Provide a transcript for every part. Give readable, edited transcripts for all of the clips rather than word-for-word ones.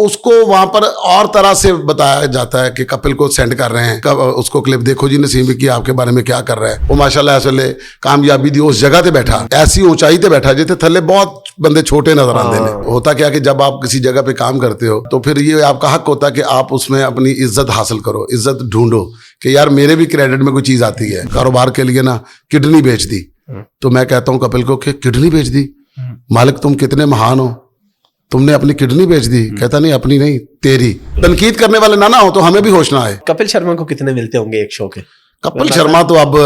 उसको वहां पर और तरह से बताया जाता है कि कपिल को सेंड कर रहे हैं, कब उसको क्लिप देखो जी नसीम विक्की आपके बारे में क्या कर रहा है। वो माशाल्लाह ऐसे कामयाबी दी, उस जगह पे बैठा, ऐसी ऊंचाई पे बैठा जितने थल्ले बहुत बंदे छोटे नजर आते हैं। होता क्या कि जब आप किसी जगह पे काम करते हो तो फिर ये आपका हक होता है कि आप उसमें अपनी इज्जत हासिल करो, इज्जत ढूंढो कि यार मेरे भी क्रेडिट में कोई चीज आती है। कारोबार के लिए ना किडनी बेच दी, तो मैं कहता हूँ कपिल को कि किडनी बेच दी, मालिक तुम कितने महान हो, तुमने अपनी किडनी बेच दी। कहता नहीं अपनी नहीं तेरी। तनकीद करने वाले ना हो तो हमें भी होश ना आए। कपिल शर्मा को कितने मिलते होंगे एक शो के? कपिल शर्मा तो अब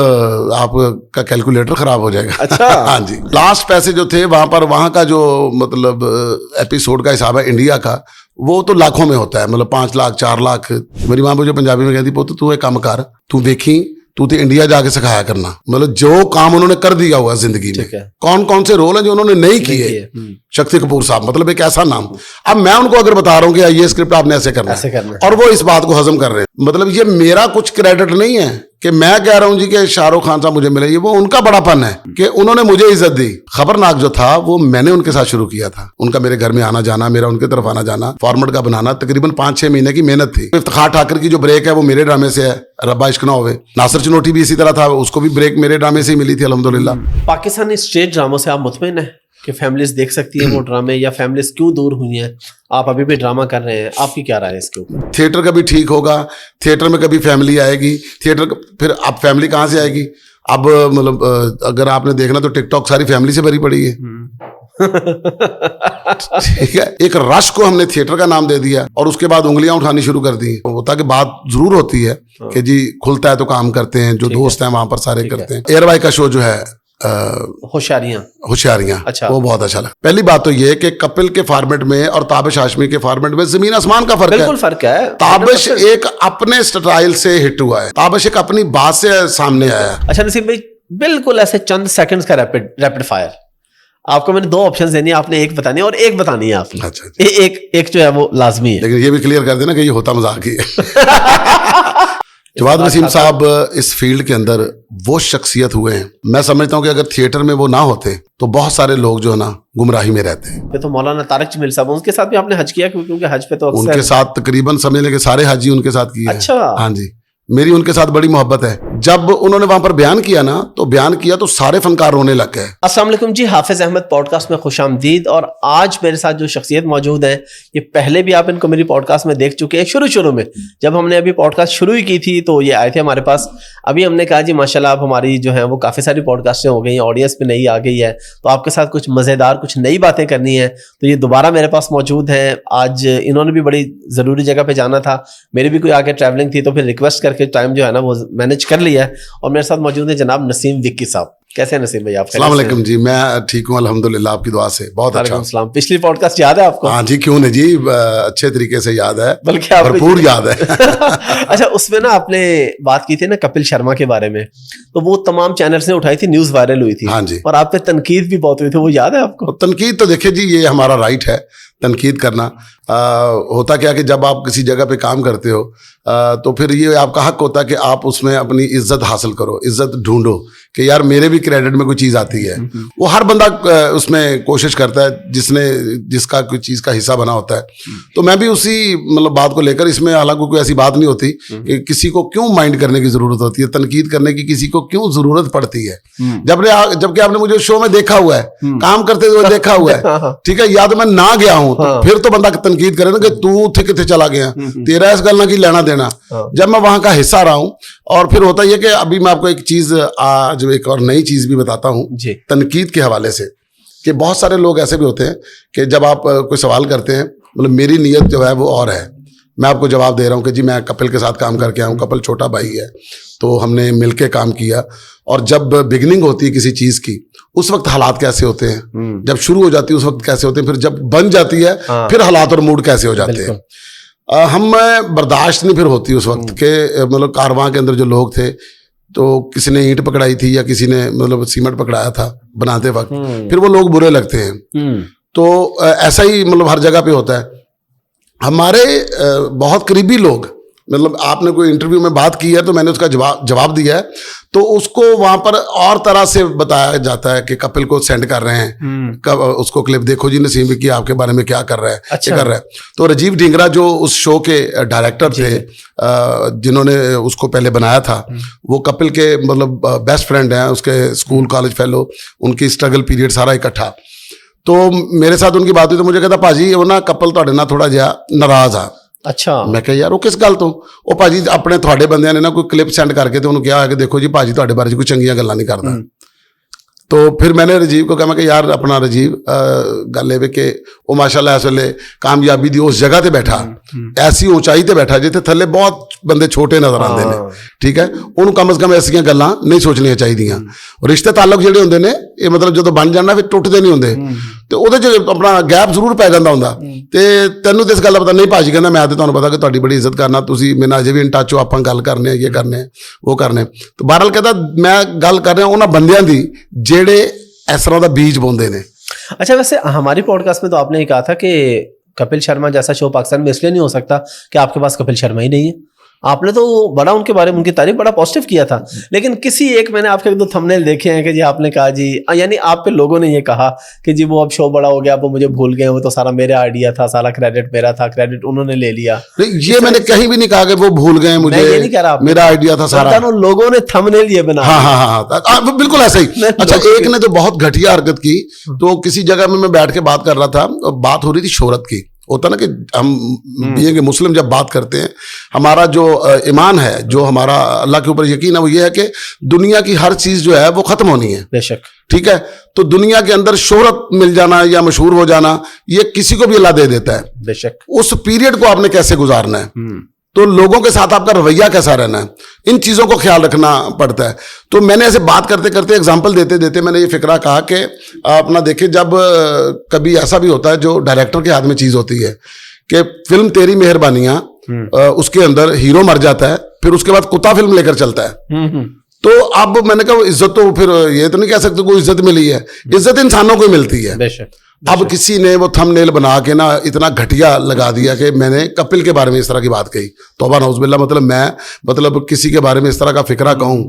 आपका कैलकुलेटर खराब हो जाएगा। अच्छा। हाँ जी, लास्ट पैसे जो थे वहां का जो मतलब एपिसोड का हिसाब है इंडिया का, वो तो लाखों में होता है, मतलब 5 लाख 4 लाख। मेरी माँ मुझे पंजाबी में कहती पुत्र तू एक काम कर, तू देखी तू तो इंडिया जाके सिखाया करना। मतलब जो काम उन्होंने कर दिया हुआ जिंदगी में, कौन कौन से रोल है जो उन्होंने नहीं किए। शक्ति कपूर साहब मतलब एक ऐसा नाम, अब मैं उनको अगर बता रहा हूँ कि ये स्क्रिप्ट आपने ऐसे करना है और वो इस बात को हजम कर रहे हैं, मतलब ये मेरा कुछ क्रेडिट नहीं है कि मैं कह रहा हूं जी कि शाहरुख खान साहब मुझे मिले, ये वो उनका बड़ापन है कि उन्होंने मुझे इज्जत दी। खबरनाक जो था वो मैंने उनके साथ शुरू किया था, उनका मेरे घर में आना जाना, मेरा उनके तरफ आना जाना, फॉर्मेट का बनाना, तकरीबन 5-6 महीने की मेहनत थी। इफ्तिखार ठाकर की जो ब्रेक है वो मेरे ड्रामे से है, रब्बा इश्क ना होवे। नासिर चनोटी भी इसी तरह था, उसको भी ब्रेक मेरे ड्रामे से ही मिली थी अल्हम्दुलिल्लाह। पाकिस्तानी स्टेज ड्रामों से आप मुतमईन है कि फैमिलीज देख सकती है वो ड्रामे, या फैमिलीज क्यों दूर हुई हैं? आप अभी भी ड्रामा कर रहे हैं, आपकी क्या राय है इसके ऊपर? थिएटर कभी ठीक होगा, थिएटर में कभी फैमिली आएगी, थिएटर फिर अब फैमिली कहाँ से आएगी? अब मतलब अगर आपने देखना तो टिकटॉक सारी फैमिली से भरी पड़ी है। ठीक है, एक रश को हमने थिएटर का नाम दे दिया और उसके बाद उंगलियां उठानी शुरू कर दी। होता कि बात जरूर होती है कि जी खुलता है तो काम करते हैं, जो दोस्त हैं वहां पर सारे करते हैं। एयरवाई का शो जो है होशियारियां, अच्छा, वो बहुत अच्छा लगा। पहली बात तो ये कि कपिल के फॉर्मेट में और ताबिश हाशमी के फॉर्मेट में जमीन आसमान का फर्क है। बिल्कुल फर्क है। ताबिश एक अपने स्टाइल से हिट हुआ है, ताबिश एक अपनी बात से सामने आया। अच्छा नसीम भाई, बिल्कुल ऐसे चंद सेकंड्स का रैपिड फायर, आपको मैंने 2 ऑप्शंस देनी है, आपने एक बतानी है और एक बतानी है आपने। अच्छा, एक जो है वो लाजमी है, लेकिन ये भी क्लियर कर देना कि ये होता मजाक ही है। जवाद वसीम साहब इस फील्ड के अंदर वो शख्सियत हुए हैं, मैं समझता हूं कि अगर थिएटर में वो ना होते तो बहुत सारे लोग जो है ना गुमराही में रहते हैं। तो मौलाना तारिक जमील साहब, उनके साथ भी आपने हज किया? क्योंकि हज पे तो उनके साथ तकरीबन समझ लेके सारे हाजी उनके साथ किए। अच्छा। हाँ जी, मेरी उनके साथ बड़ी मोहब्बत है। जब उन्होंने वहां पर बयान किया ना, तो बयान किया तो सारे फनकार रोने लग गए। अस्सलाम वालेकुम जी, हाफिज अहमद पॉडकास्ट में खुशामदीद। और आज मेरे साथ जो शख्सियत मौजूद है, ये पहले भी आप इनको मेरी पॉडकास्ट में देख चुके हैं। शुरू में जब हमने अभी पॉडकास्ट शुरू ही की थी तो ये आए थे हमारे पास। अभी हमने कहा जी माशाल्लाह आप हमारी जो है वो काफ़ी सारी पॉडकास्टें हो गई, ऑडियंस पे नई आ गई है, तो आपके साथ कुछ मज़ेदार कुछ नई बातें करनी है, तो ये दोबारा मेरे पास मौजूद हैं। आज इन्होंने भी बड़ी ज़रूरी जगह पर जाना था, मेरी भी कोई आगे ट्रैवलिंग थी, तो फिर रिक्वेस्ट करके टाइम जो है ना वो मैनेज कर लिया है। और मेरे साथ मौजूद है जनाब नसीम विक्की साहब। कैसे हैं नसीम भाई आप? अस्सलाम वालेकुम जी, मैं ठीक हूँ अल्हम्दुलिल्लाह, आपकी दुआ से बहुत अच्छा। पिछली पॉडकास्ट याद है आपको? हाँ जी, क्यों नहीं जी, अच्छे तरीके से याद है, बल्कि भरपूर याद है। अच्छा, उसमें ना आपने बात की थी ना कपिल शर्मा के बारे में, तो वो तमाम चैनल्स ने उठाई थी, न्यूज वायरल हुई थी। हाँ जी, और आप पे तनकीद भी बहुत हुई थी, वो याद है आपको? तनकीद तो देखिए जी, ये हमारा राइट है तनकीद करना। होता क्या कि जब आप किसी जगह पे काम करते हो तो फिर ये आपका हक होता है कि आप उसमें अपनी इज्जत हासिल करो, इज्जत ढूंढो कि यार मेरे भी क्रेडिट में कोई चीज़ आती है। वो हर बंदा उसमें कोशिश करता है जिसका कोई चीज़ का हिस्सा बना होता है। तो मैं भी उसी मतलब बात को लेकर, इसमें हालांकि कोई ऐसी बात नहीं होती कि किसी को क्यों माइंड करने की जरूरत होती है, तनकीद करने की किसी को क्यों जरूरत पड़ती है। जबकि आपने मुझे शो में देखा हुआ है, काम करते हुए देखा हुआ है, ठीक है, या तो मैं ना गया हूं तो फिर तो बंदा तनकीद करे ना कि तू थे कितने चला गया, तेरा इस गल ना की लेना देना। जब मैं वहां का हिस्सा रहा हूं, और फिर होता यह कि अभी मैं आपको एक चीज आज एक और नई चीज भी बताता हूं तनकीद के हवाले से, कि बहुत सारे लोग ऐसे भी होते हैं कि जब आप कोई सवाल करते हैं, मतलब मेरी नीयत जो है वो और है, मैं आपको जवाब दे रहा हूं कि जी मैं कपिल के साथ काम करके आया हूं, कपिल छोटा भाई है, तो हमने मिलके काम किया। और जब बिगिनिंग होती है किसी चीज की, उस वक्त हालात कैसे होते हैं, जब शुरू हो जाती है उस वक्त कैसे होते हैं, फिर जब बन जाती है फिर हालात और मूड कैसे हो जाते हैं। हम बर्दाश्त नहीं फिर होती उस वक्त के, मतलब कारवां के अंदर जो लोग थे, तो किसी ने ईंट पकड़ाई थी या किसी ने मतलब सीमेंट पकड़ाया था बनाते वक्त, फिर वो लोग बुरे लगते हैं। तो ऐसा ही मतलब हर जगह पे होता है। हमारे बहुत करीबी लोग मतलब आपने कोई इंटरव्यू में बात की है तो मैंने उसका जवाब दिया है, तो उसको वहां पर और तरह से बताया जाता है कि कपिल को सेंड कर रहे हैं, उसको क्लिप देखो जी नसीम विक्की आपके बारे में क्या कर रहा है, अच्छा। कर रहा है। तो राजीव ढींगरा जो उस शो के डायरेक्टर थे, जिन्होंने उसको पहले बनाया था, वो कपिल के मतलब बेस्ट फ्रेंड हैं, उसके स्कूल कॉलेज फेलो, उनकी स्ट्रगल पीरियड सारा इकट्ठा। तो मेरे साथ उनकी बात हुई तो मुझे कहता भाजी वो ना कपिल ਤੁਹਾਡੇ ਨਾਲ थोड़ा ਜਿਹਾ नाराज आ। अच्छा, मैं कहा यार वो किस गल तो? ਉਹ ਭਾਜੀ ਆਪਣੇ ਤੁਹਾਡੇ ਬੰਦਿਆਂ ਨੇ ਨਾ ਕੋਈ ਕਲਿੱਪ ਸੈਂਡ ਕਰਕੇ ਤੇ ਉਹਨੂੰ ਕਿਹਾ ਹੈ ਕਿ ਦੇਖੋ ਜੀ ਭਾਜੀ ਤੁਹਾਡੇ ਬਾਰੇ 'ਚ ਕੋਈ ਚੰਗੀਆਂ ਗੱਲਾਂ ਨਹੀਂ ਕਰਦਾ। तो फिर मैंने राजीव को कहा मैं कि यार अपना राजीव गल है कि वो माशाल्लाह इस वेले कामयाबी दी उस जगह ते बैठा, ऐसी ऊंचाई ते बैठा जिथे थल्ले बहुत बंदे छोटे नजर आते हैं, ठीक है। उन्होंने कम से कम ऐसी गल्लां नहीं सोचनियां चाहिए। रिश्ते ताल्लुक जिहड़े हुंदे ने ये मतलब जो बन जाना फिर टुटदे नहीं हुंदे, तो ਉਹਦੇ 'ਚ अपना गैप ਜ਼ਰੂਰ ਪੈ ਜਾਂਦਾ ਹੁੰਦਾ। ਤੇ ਤੈਨੂੰ ਤੇ ਇਸ ਗੱਲ ਦਾ ਪਤਾ ਨਹੀਂ, ਭਾਜੀ ਕਹਿੰਦਾ ਮੈਂ ਤੇ ਤੁਹਾਨੂੰ ਪਤਾ ਕਿ ਤੁਹਾਡੀ ਬੜੀ ਇੱਜ਼ਤ ਕਰਨਾ, ਤੁਸੀਂ ਮੇਰੇ ਨਾਲ ਅਜੇ ਵੀ ਇਨ ਟੱਚ ਹੋ, ਆਪਾਂ ਗੱਲ ਕਰਨੇ ਆ, ਇਹ ਕਰਨੇ ਉਹ ਕਰਨੇ। तो बहरहाल कहता मैं गल कर रहा ਉਹਨਾਂ ਬੰਦਿਆਂ ਦੀ ਜਿਹੜੇ ਇਸ ਤਰ੍ਹਾਂ ਦਾ ਬੀਜ ਬੋਂਦੇ ਨੇ। अच्छा, वैसे हमारी पॉडकास्ट में तो आपने ये कहा था कि कपिल शर्मा जैसा शो पाकिस्तान में इसलिए नहीं हो सकता कि आपके पास कपिल शर्मा ही नहीं है। आपने तो बड़ा उनके बारे में उनकी तारीफ बड़ा पॉजिटिव किया था, लेकिन किसी एक मैंने आपके 2 थंबनेल देखे हैं कि जी आपने कहा जी, यानी आप पे लोगों ने ये कहा कि जी वो अब शो बड़ा हो गया, वो मुझे भूल गए, वो तो सारा मेरा आइडिया था, सारा क्रेडिट मेरा था, क्रेडिट उन्होंने ले लिया। ये मैंने कहीं भी नहीं कहा कि वो भूल गए मुझे, ये नहीं कह रहा, मेरा आइडिया था सारा, लोगों ने थंबनेल ये बना। हाँ, बिल्कुल ऐसा ही। अच्छा, एक ने तो बहुत घटिया हरकत की, तो किसी जगह में मैं बैठ के बात कर रहा था, बात हो रही थी शोहरत की। होता ना कि हम ये कि मुस्लिम जब बात करते हैं, हमारा जो ईमान है, जो हमारा अल्लाह के ऊपर यकीन है, वो ये है कि दुनिया की हर चीज जो है वो खत्म होनी है, बेशक, ठीक है। तो दुनिया के अंदर शोहरत मिल जाना या मशहूर हो जाना ये किसी को भी अल्लाह दे देता है, बेशक। उस पीरियड को आपने कैसे गुजारना है, तो लोगों के साथ आपका रवैया कैसा रहना है, इन चीज़ों को ख्याल रखना पड़ता है। तो मैंने ऐसे बात करते करते एग्जांपल देते देते मैंने ये फिक्रा कहा कि अपना देखिए, जब कभी ऐसा भी होता है जो डायरेक्टर के हाथ में चीज़ होती है कि फिल्म तेरी मेहरबानियां, उसके अंदर हीरो मर जाता है, फिर उसके बाद कुत्ता फिल्म लेकर चलता है। तो अब मैंने कहा इज्जत तो फिर ये तो नहीं कह सकते कोई इज्जत मिली है, इज्जत इंसानों को मिलती है। बेशक। अब किसी ने वो थंबनेल बना के ना इतना घटिया लगा दिया कि मैंने कपिल के बारे में इस तरह की बात कही। तौबा नौज़ुबिल्लाह, मतलब मैं मतलब किसी के बारे में इस तरह का फिक्रा कहूँ,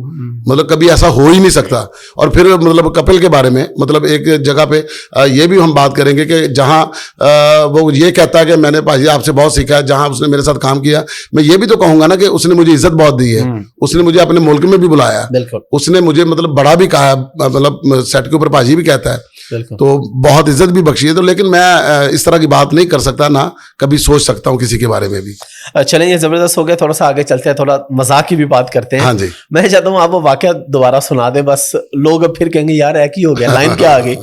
मतलब कभी ऐसा हो ही नहीं सकता। और फिर मतलब कपिल के बारे में मतलब एक जगह पे ये भी हम बात करेंगे कि जहाँ वो ये कहता है कि मैंने भाजी आपसे बहुत सीखा है, जहाँ उसने मेरे साथ काम किया, मैं ये भी तो कहूँगा ना कि उसने मुझे इज्जत बहुत दी है, उसने मुझे अपने मुल्क में भी बुलाया, उसने मुझे मतलब बड़ा भी कहा, मतलब सेट के ऊपर भाजी भी कहता है, तो बहुत इज्जत भी बख्शी है। तो लेकिन मैं इस तरह की बात नहीं कर सकता, ना कभी सोच सकता हूँ किसी के बारे में भी। चलें, ये जबरदस्त हो गया, थोड़ा सा आगे चलते हैं, थोड़ा मजाक की भी बात करते हैं। हाँ जी, मैं चाहता हूँ आप वो वाकया दोबारा सुना दें, बस लोग अब फिर कहेंगे यार एक ही हो गया, लाइन क्या आ गई।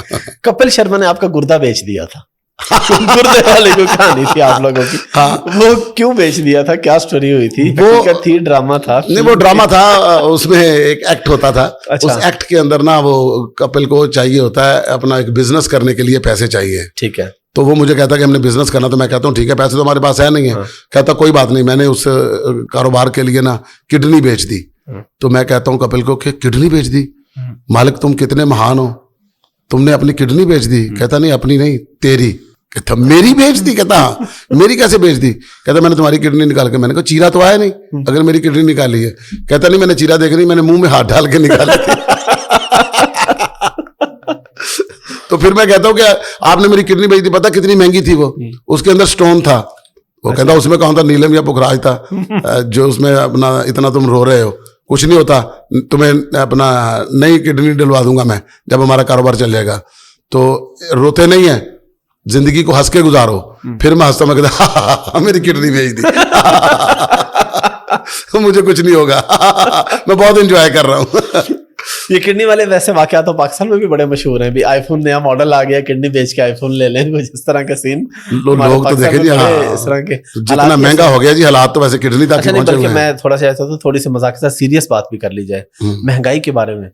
कपिल शर्मा ने आपका गुर्दा बेच दिया था। गुर्दे वाली कोई कहानी थी आप लोगों की, हाँ। वो क्यों बेच दिया था, क्या स्टोरी हुई थी? वो थी ड्रामा था? नहीं, वो ड्रामा था, उसमें एक एक्ट होता था। अच्छा। उस एक्ट के अंदर ना वो कपिल को चाहिए होता है अपना एक बिजनेस करने के लिए पैसे चाहिए, ठीक है। तो वो मुझे कहता कि हमने बिजनेस करना, तो मैं कहता हूँ ठीक है, पैसे तो हमारे पास है नहीं है। हाँ। कहता कोई बात नहीं, मैंने उस कारोबार के लिए ना किडनी बेच दी। तो मैं कहता हूँ कपिल को कि किडनी बेच दी, मालिक तुम कितने महान हो, तुमने अपनी किडनी बेच दी। कहता नहीं अपनी नहीं तेरी। कहता मेरी बेच दी? कहता मेरी कैसे बेच दी? कहता मैंने तुम्हारी किडनी निकाल के, मैंने कहा चीरा तो आया नहीं अगर मेरी किडनी निकाली है। कहता नहीं मैंने चीरा देखी नहीं, मैंने मुंह में हाथ डाल के निकाली। तो फिर मैं कहता हूँ कि आपने मेरी किडनी बेच दी, पता कितनी महंगी थी वो, उसके अंदर स्टोन था। वो कहता उसमें कौन था, नीलम या पुखराज था, जो उसमें अपना इतना तुम रो रहे हो, कुछ नहीं होता, तुम्हें अपना नई किडनी डलवा दूंगा मैं जब हमारा कारोबार चल जाएगा। तो रोते नहीं है, जिंदगी को हंस के गुजारो। फिर मैं हंसता, मैं कहता मेरी किडनी भेज दी। मुझे कुछ नहीं होगा, मैं बहुत एंजॉय कर रहा हूँ। ये किडनी वाले वैसे वाकया तो पाकिस्तान में भी बड़े मशहूर हैं, भी आईफोन नया मॉडल आ गया, किडनी बेच के आईफोन ले लें, कुछ इस तरह का सीन लोग तो देखे जी। हाँ, इस तरह के जितना महंगा हो गया जी हालात, तो वैसे किडनी तक पहुंचे हुए हैं। मैं थोड़ा सा ऐसा तो थोड़ी सी मजाक के साथ सीरियस बात भी कर ली जाए, महंगाई के बारे में।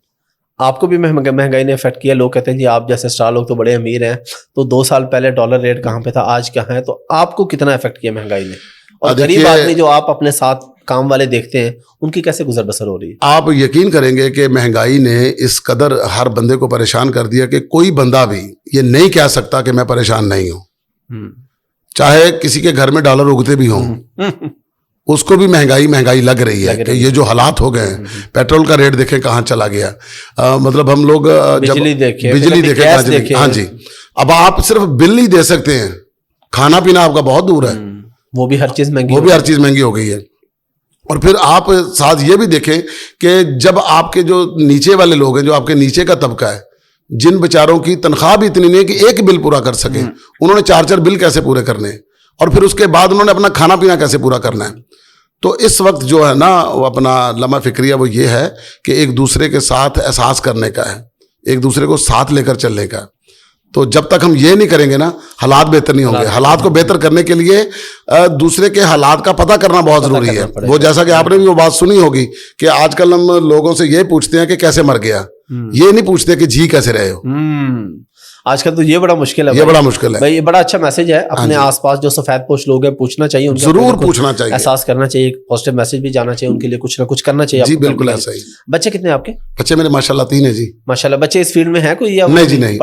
आपको भी महंगाई ने इफेक्ट किया? लोग कहते हैं जी आप जैसे स्टार लोग तो बड़े अमीर हैं, तो 2 साल पहले डॉलर रेट कहाँ पे था, आज कहाँ है, तो आपको कितना इफेक्ट किया महंगाई ने? और गरीब आदमी जो आप अपने साथ काम वाले देखते हैं, उनकी कैसे गुजर बसर हो रही है? आप यकीन करेंगे कि महंगाई ने इस कदर हर बंदे को परेशान कर दिया कि कोई बंदा भी ये नहीं कह सकता कि मैं परेशान नहीं हूं, चाहे किसी के घर में डॉलर उगते भी हों। उसको भी महंगाई लग रही है कि ये जो हालात हो गए हैं, पेट्रोल का रेट देखें कहाँ चला गया। मतलब हम लोग बिजली देखें, हाँ जी, अब आप सिर्फ बिल ही दे सकते हैं, खाना पीना आपका बहुत दूर है, वो भी हर चीज महंगी हो गई है। और फिर आप साथ ये भी देखें कि जब आपके जो नीचे वाले लोग हैं, जो आपके नीचे का तबका है, जिन बेचारों की तनख्वाह भी इतनी नहीं है कि एक बिल पूरा कर सके, उन्होंने 4-4 बिल कैसे पूरे करने हैं, और फिर उसके बाद उन्होंने अपना खाना पीना कैसे पूरा करना है। तो इस वक्त जो है ना, वो अपना लम्हा फिक्रिया वो ये है कि एक दूसरे के साथ एहसास करने का है, एक दूसरे को साथ लेकर चलने का। तो जब तक हम ये नहीं करेंगे ना, हालात बेहतर नहीं होंगे। हालात को बेहतर करने के लिए दूसरे के हालात का पता करना बहुत जरूरी है। वो जैसा कि आपने भी वो बात सुनी होगी कि आजकल हम लोगों से ये पूछते हैं कि कैसे मर गया, ये नहीं पूछते कि जी कैसे रहे हो। आजकल तो ये बड़ा मुश्किल है, ये बड़ा मुश्किल है भाई। ये बड़ा अच्छा मैसेज है, अपने आसपास जो सफेद पोश लोग हैं पूछना चाहिए, उनके जरूर पूछना चाहिए, एहसास करना चाहिए, पॉजिटिव मैसेज भी जाना चाहिए उनके लिए, कुछ ना कुछ करना चाहिए जी। बिल्कुल ऐसा ही। बच्चे कितने आपके? बच्चे मेरे माशाल्लाह 3 है जी। माशाल्लाह। बच्चे इस फील्ड में है कोई या नहीं जी? नहीं,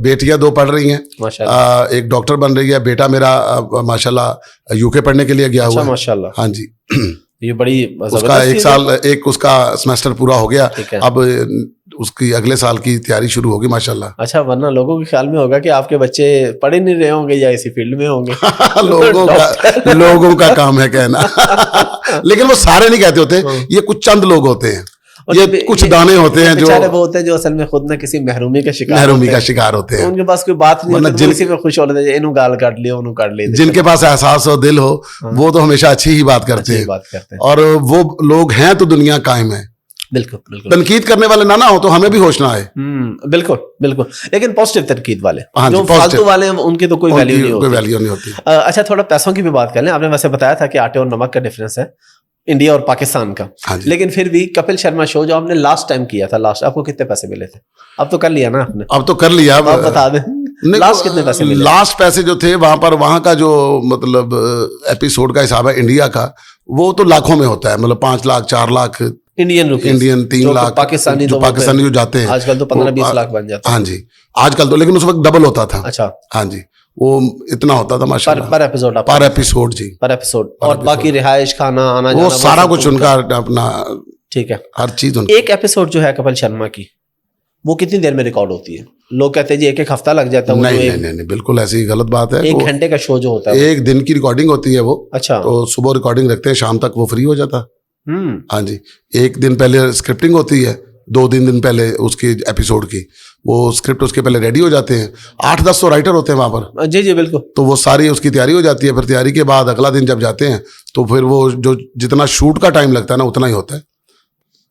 बेटियां 2 पढ़ रही हैं माशाल्लाह, एक डॉक्टर बन रही है, बेटा मेरा माशाल्लाह यूके पढ़ने के लिए गया हुआ है माशाल्लाह। हाँ जी, ये बड़ी उसका एक उसका सेमेस्टर पूरा हो गया, अब उसकी अगले साल की तैयारी शुरू होगी माशाल्लाह। अच्छा, वरना लोगों के ख्याल में होगा कि आपके बच्चे पढ़े नहीं रहे होंगे या इसी फील्ड में होंगे। लोगों का काम है कहना। लेकिन वो सारे नहीं कहते होते, ये कुछ चंद लोग होते हैं, ये कुछ दाने होते हैं जो वो होते हैं जो असल में खुद ना किसी महरूमी का शिकार होते हैं। उनके पास कोई बात नहीं होती, इसी में खुश हो लेते हैं, इन्हों गाल काट लिया, उन्हों काट लिया। जिनके पास एहसास हो, दिल हो, वो तो हमेशा अच्छी ही बात करते हैं, और वो लोग हैं तो दुनिया कायम है। बिल्कुल। तनकीद करने वाले ना हो तो हमें भी होश ना आए। बिल्कुल। लेकिन पॉजिटिव तनकीद वाले, जो फालतू वाले हैं, उनकी तो कोई वैल्यू नहीं होती। अच्छा, थोड़ा पैसों की भी बात कर लें। आपने वैसे बताया था कि आटे और नमक का डिफरेंस है इंडिया और पाकिस्तान का, लेकिन फिर भी कपिल शर्मा शो जो आपने लास्ट टाइम किया था, आपको कितने पैसे मिले थे? अब तो कर लिया ना आपने? अब तो कर लिया। आप बता दें लास्ट कितने पैसे मिले? लास्ट पैसे जो थे वहां का जो मतलब एपिसोड का हिसाब है इंडिया का, वो तो लाखों में होता है, मतलब 5 लाख 4 लाख इंडियन 3 लाख। पाकिस्तानी जो जाते हैं आजकल तो 15-20 लाख बन जाते हैं। हाँ जी, आजकल तो, लेकिन उस वक्त डबल होता था। अच्छा, हाँ जी, वो इतना होता था माशाल्लाह। पर एपिसोड जी, पर एपिसोड। और बाकी रिहाइश, खाना, आना जाना, वो सारा कुछ उनका अपना, ठीक है, हर चीज उनका। एक एपिसोड जो है कपिल शर्मा की, वो कितनी देर में रिकॉर्ड होती है? लोग कहते हैं जी 1 हफ्ता लग जाता है। नहीं, बिल्कुल ऐसी गलत बात है। 1 घंटे का शो जो होता है, 1 दिन की रिकॉर्डिंग होती है वो। अच्छा, तो सुबह रिकॉर्डिंग रखते हैं, शाम तक वो फ्री हो जाता। हाँ जी, 1 दिन पहले स्क्रिप्टिंग होती है, 2-3 दिन पहले उसकी एपिसोड की वो स्क्रिप्ट उसके पहले रेडी हो जाते हैं। 8-10 तो राइटर होते हैं वहां पर। जी बिल्कुल। तो वो सारी उसकी तैयारी हो जाती है, फिर तैयारी के बाद अगला दिन जब जाते हैं तो फिर वो जो जितना शूट का टाइम लगता है ना, उतना ही होता है।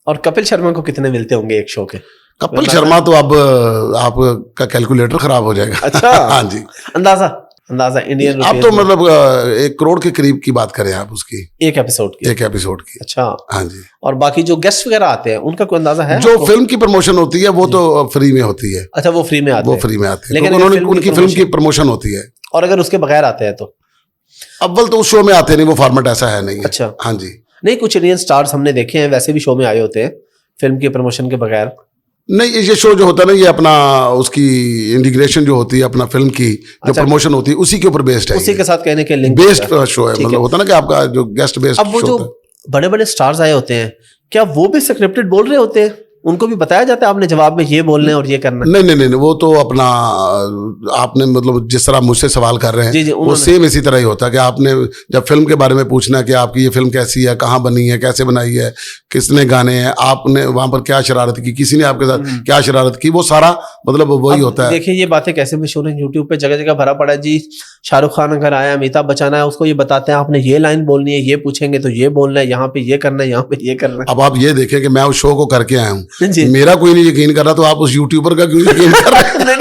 और कपिल शर्मा को कितने मिलते होंगे एक शो के? कपिल शर्मा तो अब आपका कैलकुलेटर खराब हो जाएगा। अच्छा। हाँ जी, अंदाजा इंडियन आप तो मतलब 1 करोड़ के करीब की बात करें आप उसकी, एक एपिसोड की। अच्छा, हाँ जी। और बाकी जो गेस्ट वगैरह आते हैं उनका कोई अंदाजा है? जो फिल्म की प्रमोशन होती है वो तो फ्री में होती है। अच्छा, वो फ्री में आते हैं, लेकिन उनकी फिल्म की प्रमोशन होती है। और अगर उसके बगैर आते हैं तो? अव्वल तो उस शो में आते नहीं, वो फॉर्मेट ऐसा है नहीं। अच्छा, हाँ जी। नहीं, कुछ इंडियन स्टार्स हमने देखे हैं वैसे भी शो में आए होते हैं फिल्म की प्रमोशन के बगैर। नहीं, ये शो जो होता है ना, ये अपना उसकी इंटीग्रेशन जो होती है, अपना फिल्म की जो प्रमोशन होती है, उसी के ऊपर बेस्ड है, उसी के साथ कहने के लिंक बेस्ड शो है। मतलब होता है ना कि आपका जो गेस्ट बेस्ड। अब वो जो बड़े बड़े स्टार्स आए होते हैं, क्या वो भी स्क्रिप्टेड बोल रहे होते हैं? उनको भी बताया जाता है आपने जवाब में ये बोलना है और ये करना? नहीं, वो तो अपना आपने मतलब जिस तरह मुझसे सवाल कर रहे हैं वो सेम इसी तरह ही होता है कि आपने जब फिल्म के बारे में पूछना है कि आपकी ये फिल्म कैसी है, कहाँ बनी है, कैसे बनाई है, किसने गाने हैं, आपने वहां पर क्या शरारत की, किसी ने आपके साथ क्या शरारत की, वो सारा मतलब वही होता है। देखिए, ये बातें कैसे मशहूर है, यूट्यूब पे जगह जगह भरा पड़ा है जी। शाहरुख खान अगर आया, अमिताभ बच्चन आया, उसको ये बताते हैं आपने ये लाइन बोलनी है, ये पूछेंगे तो ये बोलना है, यहाँ पे ये करना है, यहाँ पे ये करना है। अब आप ये देखें कि मैं उस शो को करके आया हूँ, मेरा कोई नहीं यकीन कर रहा, तो आप उस यूट्यूबर का क्यों यकीन कर रहे हैं?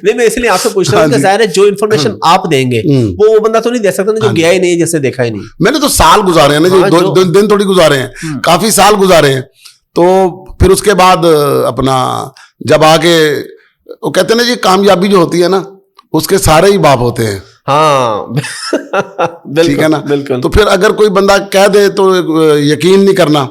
नहीं, मैं इसलिए आपसे पूछ रहा हूँ कि जाहिर है जो इन्फॉर्मेशन आप देंगे वो बंदा तो नहीं दे सकता ना जो गया ही नहीं है, जिससे देखा ही नहीं। मैंने तो साल गुजारे हैं ना, जो दिन थोड़ी गुजारे हैं, काफी साल गुजारे हैं। तो फिर उसके बाद अपना जब आगे वो कहते हैं ना जी, कामयाबी जो होती है ना, उसके सारे ही बाप होते हैं। हाँ, ठीक है ना, बिल्कुल। तो फिर अगर कोई बंदा कह दे तो यकीन नहीं करना,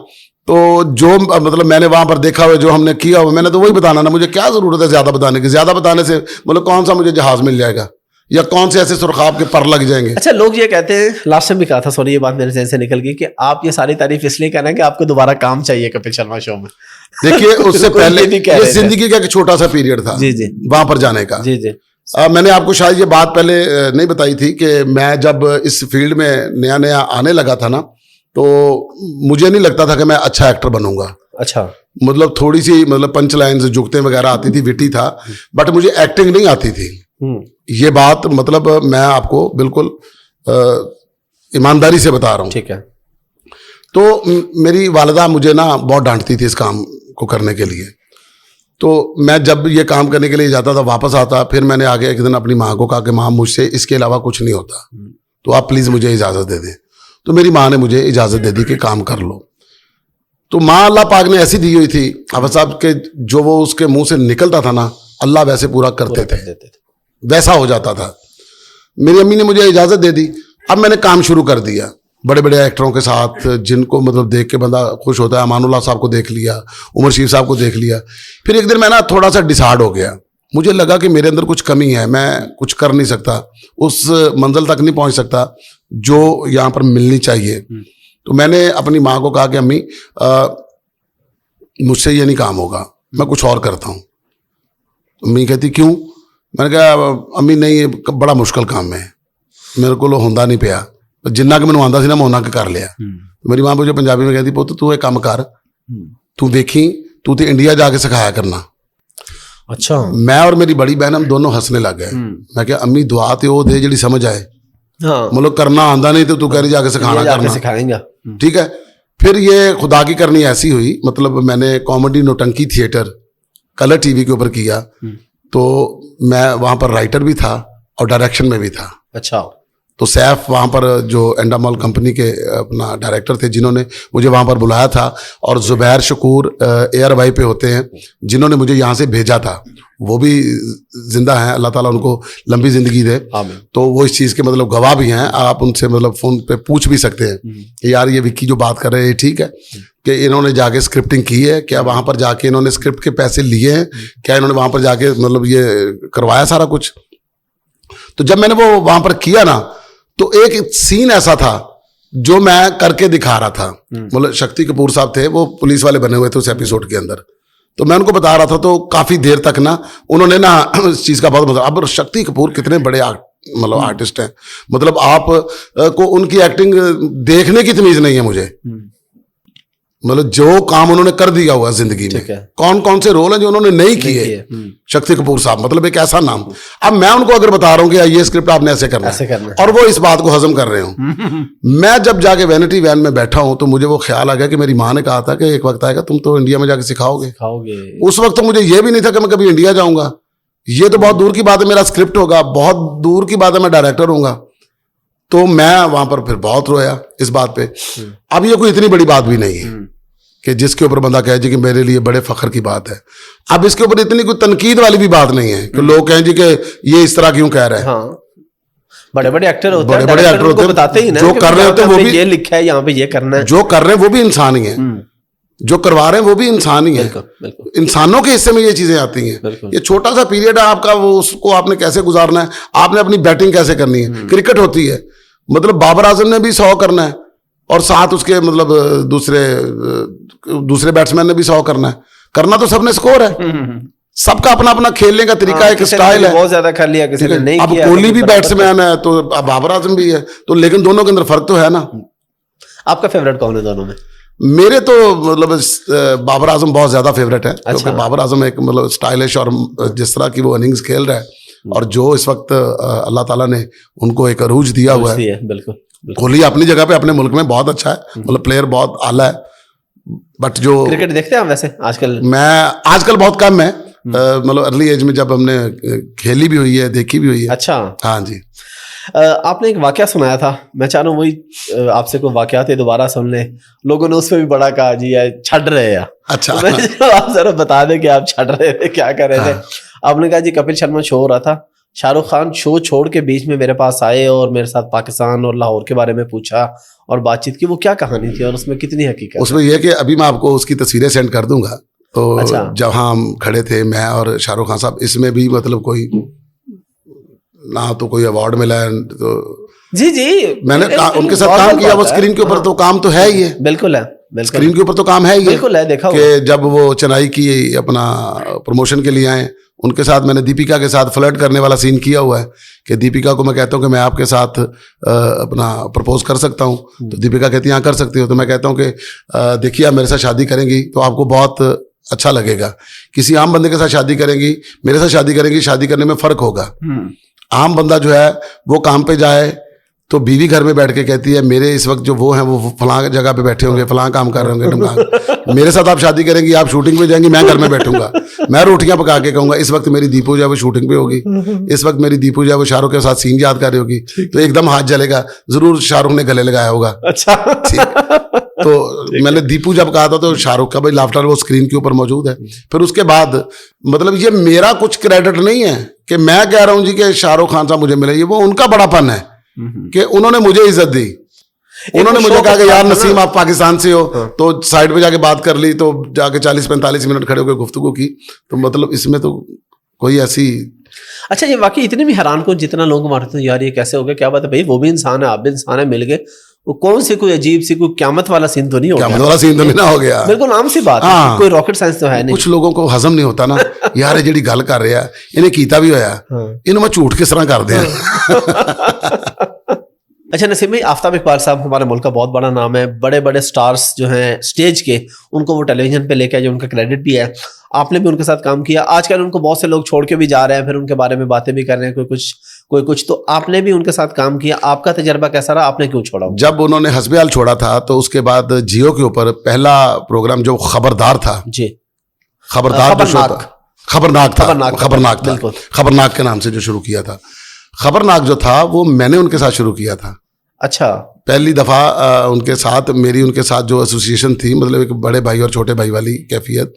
तो जो मतलब मैंने वहां पर देखा हुआ, जो हमने किया हुआ, मैंने तो वही बताना ना। मुझे क्या जरूरत है ज्यादा बताने की? ज्यादा बताने से मतलब कौन सा मुझे जहाज मिल जाएगा? या कौन से ऐसे सुरखाब के पर लग जाएंगे। अच्छा, लोग ये कहते हैं, लास्ट टाइम भी कहा था, सॉरी ये बात मेरे जहन से निकल गई, कि आप ये सारी तारीफ इसलिए कर रहे हैं कि आपको दोबारा काम चाहिए कपिल शर्मा शो में। देखिए उससे कोई पहले भी कह ये रहे थे। जिंदगी का एक छोटा सा पीरियड था जी जी वहां पर जाने का। जी जी मैंने आपको शायद ये बात पहले नहीं बताई थी कि मैं जब इस फील्ड में नया नया आने लगा था ना, तो मुझे नहीं लगता था कि मैं अच्छा एक्टर बनूंगा। अच्छा, मतलब थोड़ी सी मतलब पंच लाइन्स जुगते वगैरह आती थी, विटी था, बट मुझे एक्टिंग नहीं आती थी। ये बात मतलब मैं आपको बिल्कुल ईमानदारी से बता रहा हूँ। ठीक है। तो मेरी वालिदा मुझे ना बहुत डांटती थी इस काम को करने के लिए। तो मैं जब ये काम करने के लिए जाता था, वापस आता, फिर मैंने आगे एक दिन अपनी माँ को कहा कि माँ मुझसे इसके अलावा कुछ नहीं होता, तो आप प्लीज़ मुझे इजाज़त दे दें। तो मेरी माँ ने मुझे इजाज़त दे दी कि काम कर लो। तो माँ अल्लाह पाक ने ऐसी दी हुई थी हाफिज़ साहब के, जो वो उसके मुंह से निकलता था ना, अल्लाह वैसे पूरा करते थे, वैसा हो जाता था। मेरी अम्मी ने मुझे इजाज़त दे दी। अब मैंने काम शुरू कर दिया बड़े बड़े एक्टरों के साथ, जिनको मतलब देख के बंदा खुश होता है। अमानुल्लाह साहब को देख लिया, उमर शरीफ साहब को देख लिया। फिर एक दिन मैं ना थोड़ा सा डिसाइड हो गया, मुझे लगा कि मेरे अंदर कुछ कमी है, मैं कुछ कर नहीं सकता, उस मंजिल तक नहीं पहुंच सकता जो यहाँ पर मिलनी चाहिए। तो मैंने अपनी माँ को कहा कि अम्मी मुझसे ये नहीं काम होगा, मैं कुछ और करता हूँ। अम्मी कहती क्यों? मैंने कहा अम्मी नहीं, ये बड़ा मुश्किल काम है, मेरे को होंदा नहीं पिया, जिन्ना कि मैंने आंदा सी ना मैं उन्ना के कर लिया। मेरी माँ मुझे पंजाबी में कहती पुत्त तू एक काम कर, तू देखी तू तो इंडिया जाके सिखाया करना। अच्छा। मैं और मेरी बड़ी बहन हम दोनों हंसने लग गए। मैं क्या अम्मी दुआ तो वो दे जी समझ आए, हाँ, मतलब करना आंदा नहीं तो तू कह रही जाके सिखाना करना, सिखाएंगा। ठीक है। फिर ये खुदा की करनी ऐसी हुई, मतलब मैंने कॉमेडी नौटंकी थिएटर कलर टीवी के ऊपर किया, तो मैं वहाँ पर राइटर भी था और डायरेक्शन में भी था। अच्छा। तो सैफ वहाँ पर जो एंडामॉल कंपनी के अपना डायरेक्टर थे, जिन्होंने मुझे वहाँ पर बुलाया था, और जुबैर शकूर एयर वाई पे होते हैं, जिन्होंने मुझे यहाँ से भेजा था, वो भी जिंदा हैं, अल्लाह ताला उनको लंबी जिंदगी दे। तो वो इस चीज़ के मतलब गवाह भी हैं, आप उनसे मतलब फ़ोन पे पूछ भी सकते हैं कि यार ये विक्की जो बात कर रहे हैं ठीक है, कि इन्होंने जाके स्क्रिप्टिंग की है क्या, वहाँ पर जाके इन्होंने स्क्रिप्ट के पैसे लिए हैं क्या, इन्होंने वहाँ पर जाके मतलब ये करवाया सारा कुछ। तो जब मैंने वो वहाँ पर किया ना, तो एक सीन ऐसा था जो मैं करके दिखा रहा था। मतलब शक्ति कपूर साहब थे, वो पुलिस वाले बने हुए थे उस एपिसोड के अंदर, तो मैं उनको बता रहा था, तो काफी देर तक ना उन्होंने ना इस चीज का बहुत मतलब, अब शक्ति कपूर कितने बड़े मतलब आर्टिस्ट हैं, मतलब आप को उनकी एक्टिंग देखने की तमीज नहीं है मुझे, मतलब जो काम उन्होंने कर दिया हुआ जिंदगी में, कौन कौन से रोल हैं जो उन्होंने नहीं किए। शक्ति कपूर साहब मतलब एक ऐसा नाम, अब मैं उनको अगर बता रहा हूँ कि ये स्क्रिप्ट आपने ऐसे करना है, और वो इस बात को हजम कर रहे हो। मैं जब जाके वैनिटी वैन में बैठा हूँ, तो मुझे वो ख्याल आ गया कि मेरी माँ ने कहा था कि एक वक्त आएगा तुम तो इंडिया में जाके सिखाओगे। उस वक्त तो मुझे ये भी नहीं था कि मैं कभी इंडिया जाऊंगा, ये तो बहुत दूर की बात है, मेरा स्क्रिप्ट होगा, बहुत दूर की बात है, मैं डायरेक्टर होऊंगा। तो मैं वहां पर फिर बहुत रोया इस बात पे। अब ये कोई इतनी बड़ी बात भी नहीं है कि जिसके ऊपर बंदा कहे जी कि मेरे लिए बड़े फख्र की बात है। अब इसके ऊपर इतनी कोई तनकीद वाली भी बात नहीं है कि लोग कहें जी कि ये इस तरह क्यों कह रहे हैं। हाँ, बड़े बड़े एक्टर होते हैं, बड़े एक्टर होते हैं, बताते ही ना, जो कर रहे होते हैं वो भी, ये लिखा है यहाँ पे ये करना है, जो कर रहे हैं वो भी इंसान ही है, जो करवा रहे हैं वो भी इंसान ही है। इंसानों के हिस्से में ये चीजें आती हैं। ये छोटा सा पीरियड है आपका, वो उसको आपने कैसे गुजारना है, आपने अपनी बैटिंग कैसे करनी है। क्रिकेट होती है, मतलब बाबर आजम ने भी 100 करना है, और साथ उसके मतलब दूसरे बैट्समैन ने भी 100 करना है, करना तो सबने स्कोर है। सबका अपना अपना खेलने का तरीका, एक स्टाइल है। बहुत ज्यादा कर लिया किसी ने नहीं अब किया, कोहली भी बैट्समैन है तो अब बाबर आजम भी है, तो लेकिन दोनों के अंदर फर्क तो है ना। आपका फेवरेट कौन है दोनों में? मेरे तो मतलब बाबर आजम बहुत ज्यादा फेवरेट है। अच्छा। क्योंकि बाबर आजम एक मतलब स्टाइलिश, और जिस तरह की वो इनिंग्स खेल रहा है, और जो इस वक्त अल्लाह ताला ने उनको एक अरूज दिया हुआ है। बिल्कुल। कोहली अपनी जगह पे अपने मुल्क में बहुत अच्छा है, मतलब प्लेयर बहुत आला है, बट जो क्रिकेट देखते हैं वैसे आजकल? मैं आजकल बहुत कम है, मतलब अर्ली एज में जब हमने खेली भी हुई है, देखी भी हुई है। अच्छा, हाँ जी। आपने एक वाकया सुनाया था, मैं चाह रहा हूँ वही आपसे कोई वाकयात दोबारा सुन ले। लोगों ने उसमें भी बड़ा कहा जी छड़ रहे हैं। अच्छा, तो आप जरा बता दें कि आप छड़ रहे थे, क्या कर रहे थे? आपने कहा जी कपिल शर्मा शो हो रहा था, शाहरुख खान शो छोड़ के बीच में मेरे पास आए और मेरे साथ पाकिस्तान और लाहौर के बारे में पूछा और बातचीत की। वो क्या कहानी थी और उसमें कितनी हकीकत? उसमें यह कि अभी मैं आपको उसकी तस्वीरें सेंड कर दूंगा। तो अच्छा। जब हम खड़े थे मैं और शाहरुख खान साहब, इसमें भी मतलब कोई ना तो कोई अवार्ड मिला है, तो जी जी मैंने उनके साथ काम किया, वो स्क्रीन के ऊपर तो काम तो है ही है, बिल्कुल है, बिल्कुल स्क्रीन के ऊपर तो काम है ही है, बिल्कुल है, देखा कि जब वो चेन्नई की अपना प्रमोशन के लिए आए, उनके साथ मैंने दीपिका के साथ फ्लर्ट करने वाला सीन किया हुआ है, कि दीपिका को मैं कहता हूँ कि मैं आपके साथ अपना प्रपोज कर सकता हूँ, तो दीपिका कहती है हाँ कर सकती हो, तो मैं कहता हूँ कि देखिए आप मेरे साथ शादी करेंगी तो आपको बहुत अच्छा लगेगा, किसी आम बंदे के साथ शादी करेंगी, मेरे साथ शादी करेंगी, शादी करने में फर्क होगा। आम बंदा जो है वो काम पे जाए तो बीवी घर में बैठ के कहती है मेरे इस वक्त जो वो हैं वो फलां जगह पे बैठे होंगे, फलां काम कर रहे होंगे, ढमकान। मेरे साथ आप शादी करेंगी, आप शूटिंग पे जाएंगी, मैं घर में बैठूंगा, मैं रोटियां पका के कहूंगा इस वक्त मेरी दीपू जो है वो शूटिंग पे होगी, इस वक्त मेरी दीपू जो है वो शाहरुख के साथ सीन याद कर रही होगी, तो एकदम हाथ जलेगा, जरूर शाहरुख ने गले लगाया होगा। अच्छा तो मैंने दीपू जब कहा था तो शाहरुख का भाई लाफ्टर वो स्क्रीन के ऊपर मौजूद है। फिर उसके बाद मतलब ये मेरा कुछ क्रेडिट नहीं है कि मैं कह रहा हूँ जी कि शाहरुख खान साहब मुझे मिले, ये वो उनका बड़ापन है कि उन्होंने मुझे इज्जत दी, उन्होंने मुझे कहा कि यार नसीम आप पाकिस्तान से हो, तो साइड पे जाके बात कर ली, तो जाके 40-45 मिनट खड़े होकर गुफ्तगू की, तो मतलब इसमें तो कोई ऐसी। अच्छा ये वाकई इतने भी हैरान को जितना लोग मारते हैं यार ये कैसे हो गया, क्या बात है भाई, वो भी इंसान है, आप भी इंसान है, मिल गए, वो कौन सी कोई अजीब सी कोई क्यामत वाला सीन तो नहीं हो गया? क्यामत वाला सीन तो नहीं ना हो गया, बिल्कुल आम सी बात है, कोई रॉकेट साइंस तो है नहीं। कुछ लोगों को हजम नहीं होता ना यार जेडी गल कर रहा है इन्हें कीता भी होया, इन्हें मैं झूठ किस तरह कर दिया। अच्छा नसीम भाई, आफ्ताब इकबाल साहब हमारे मुल्क का बहुत बड़ा नाम है, बड़े बड़े स्टार्स जो हैं स्टेज के उनको वो टेलीविजन पे लेके आए, जो उनका क्रेडिट भी है, आपने भी उनके साथ काम किया, आजकल उनको बहुत से लोग छोड़ के भी जा रहे हैं, फिर उनके बारे में बातें भी कर रहे हैं, कोई कुछ, तो आपने भी उनके साथ काम किया, आपका तजर्बा कैसा रहा, आपने क्यों छोड़ा? जब उन्होंने हस्बे छोड़ा था तो उसके बाद जियो के ऊपर पहला प्रोग्राम जो खबरदार था जी, खबरदार जो शो था, खबरनाक के नाम से जो शुरू किया था, खबरनाक जो था वो मैंने उनके साथ शुरू किया था। अच्छा, पहली दफा उनके साथ मेरी उनके साथ जो एसोसिएशन थी, मतलब एक बड़े भाई और छोटे भाई वाली कैफियत,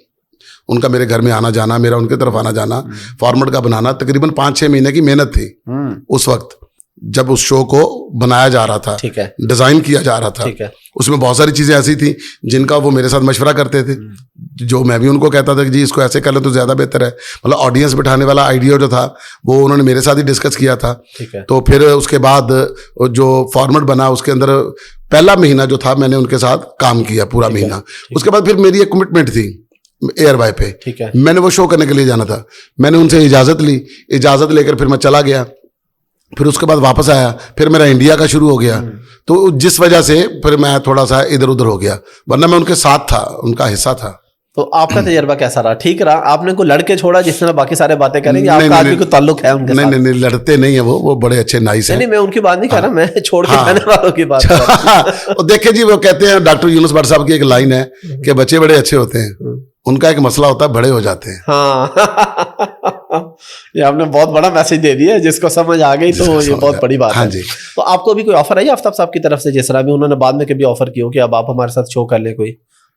उनका मेरे घर में आना जाना, मेरा उनके तरफ आना जाना, फॉर्मेट का बनाना, तकरीबन 5-6 महीने की मेहनत थी उस वक्त जब उस शो को बनाया जा रहा था, ठीक है, डिजाइन किया जा रहा था, ठीक है। उसमें बहुत सारी चीजें ऐसी थी जिनका वो मेरे साथ मशवरा करते थे, जो मैं भी उनको कहता था कि जी इसको ऐसे कर ले तो ज्यादा बेहतर है, मतलब ऑडियंस बिठाने वाला आइडिया जो था वो उन्होंने मेरे साथ ही डिस्कस किया था, ठीक है। तो फिर उसके बाद जो फॉर्मेट बना उसके अंदर पहला महीना जो था मैंने उनके साथ काम किया पूरा महीना, उसके बाद फिर मेरी एक कमिटमेंट थी एयर बाय पे, ठीक है, मैंने वो शो करने के लिए जाना था, मैंने उनसे इजाजत ली, इजाजत लेकर फिर मैं चला गया, फिर उसके बाद वापस आया, फिर मेरा इंडिया का शुरू हो गया, तो जिस वजह से फिर मैं थोड़ा सा इधर उधर हो गया, वरना मैं उनके साथ था, उनका हिस्सा था। तो आपका तजर्बा कैसा रहा? ठीक रहा? आपने को लड़के छोड़ा जिस तरह बाकी सारे बातें करेंगे, आपका आदमी को ताल्लुक है उनके साथ? नहीं, लड़ते नहीं है, वो बड़े अच्छे नाइस हैं। नहीं, मैं उनकी बात नहीं कर रहा, मैं छोड़ के जाने वालों की बात कर रहा हूं। देखिए जी, वो कहते हैं, डॉक्टर यूनुस भट्ट साहब की एक लाइन है कि बच्चे बड़े अच्छे होते हैं, उनका एक मसला होता है बड़े हो जाते हैं। हाँ ये आपने बहुत बड़ा मैसेज दे दिया, जिसको समझ आ गई तो ये बहुत बड़ी बात है। जी। तो आपको अभी कोई ऑफर है आफ्ताब साहब की तरफ से, जिस तरह भी उन्होंने बाद में कभी ऑफर किया हो कि अब आप हमारे साथ शो कर ले, कोई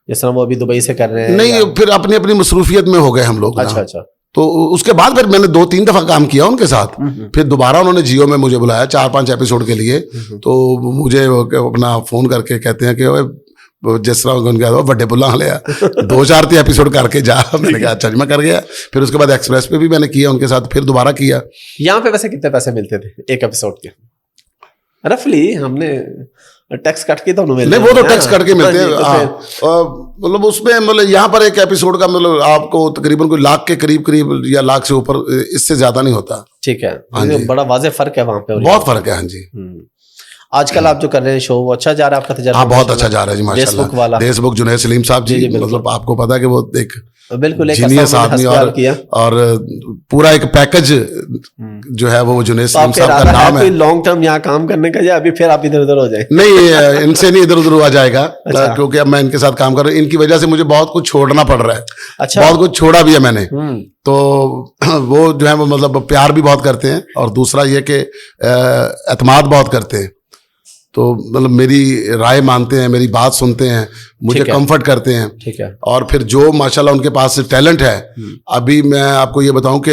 जिस तरह वो अभी दुबई से कर रहे हैं? नहीं, फिर अपनी अपनी मसरूफियत में हो गए हम लोग। अच्छा। तो उसके बाद फिर मैंने 2-3 दफा काम किया उनके साथ, फिर दोबारा उन्होंने जियो में मुझे बुलाया 4-5 एपिसोड के लिए, तो मुझे अपना फोन करके कहते हैं कि जिस तरह उनका बड़े बुला लिया 2-4 एपिसोड करके जा। मैंने कहा अच्छा मैं कर गया। फिर उसके बाद एक्सप्रेस पे भी मैंने किया उनके साथ, फिर दोबारा किया। यहाँ पे वैसे कितने पैसे मिलते थे एक एपिसोड के? रफली हमने टैक्स कट के तो नहीं, वो तो टैक्स कट के मिलते हैं, मतलब उसमें मतलब यहाँ पर एक एपिसोड का मतलब आपको तकरीबन कोई लाख के करीब या लाख से ऊपर, इससे ज्यादा नहीं होता। ठीक है, बड़ा वाज़ेह फर्क है वहाँ पे, बहुत फर्क है। हाँ जी। आजकल आप जो कर रहे हैं शो, वो अच्छा जा रहा है आपका तजर्बा? हाँ, बहुत अच्छा जा रहा है जी, माशाल्लाह। देशबुक जुनैद सलीम साहब जी, मतलब आपको पता है कि वो एक बिल्कुल जीनियस आदमी, और पूरा एक पैकेज जो है वो जुनैद सलीम साहब का नाम है। लॉन्ग टर्म यहाँ काम करने का, या अभी फिर आप इधर उधर हो जाए? नहीं, इनसे नहीं इधर उधर हुआ जाएगा, क्योंकि अब मैं इनके साथ काम कर रहा हूँ, इनकी वजह से मुझे बहुत कुछ छोड़ना पड़ रहा है। अच्छा, बहुत कुछ छोड़ा भी है मैंने, तो वो जो है वो मतलब प्यार भी बहुत करते हैं, और दूसरा ये कि एतमाद बहुत करते हैं, तो मतलब मेरी राय मानते हैं, मेरी बात सुनते हैं, मुझे कंफर्ट करते हैं। ठीक है। और फिर जो माशाल्लाह उनके पास टैलेंट है, अभी मैं आपको ये बताऊं कि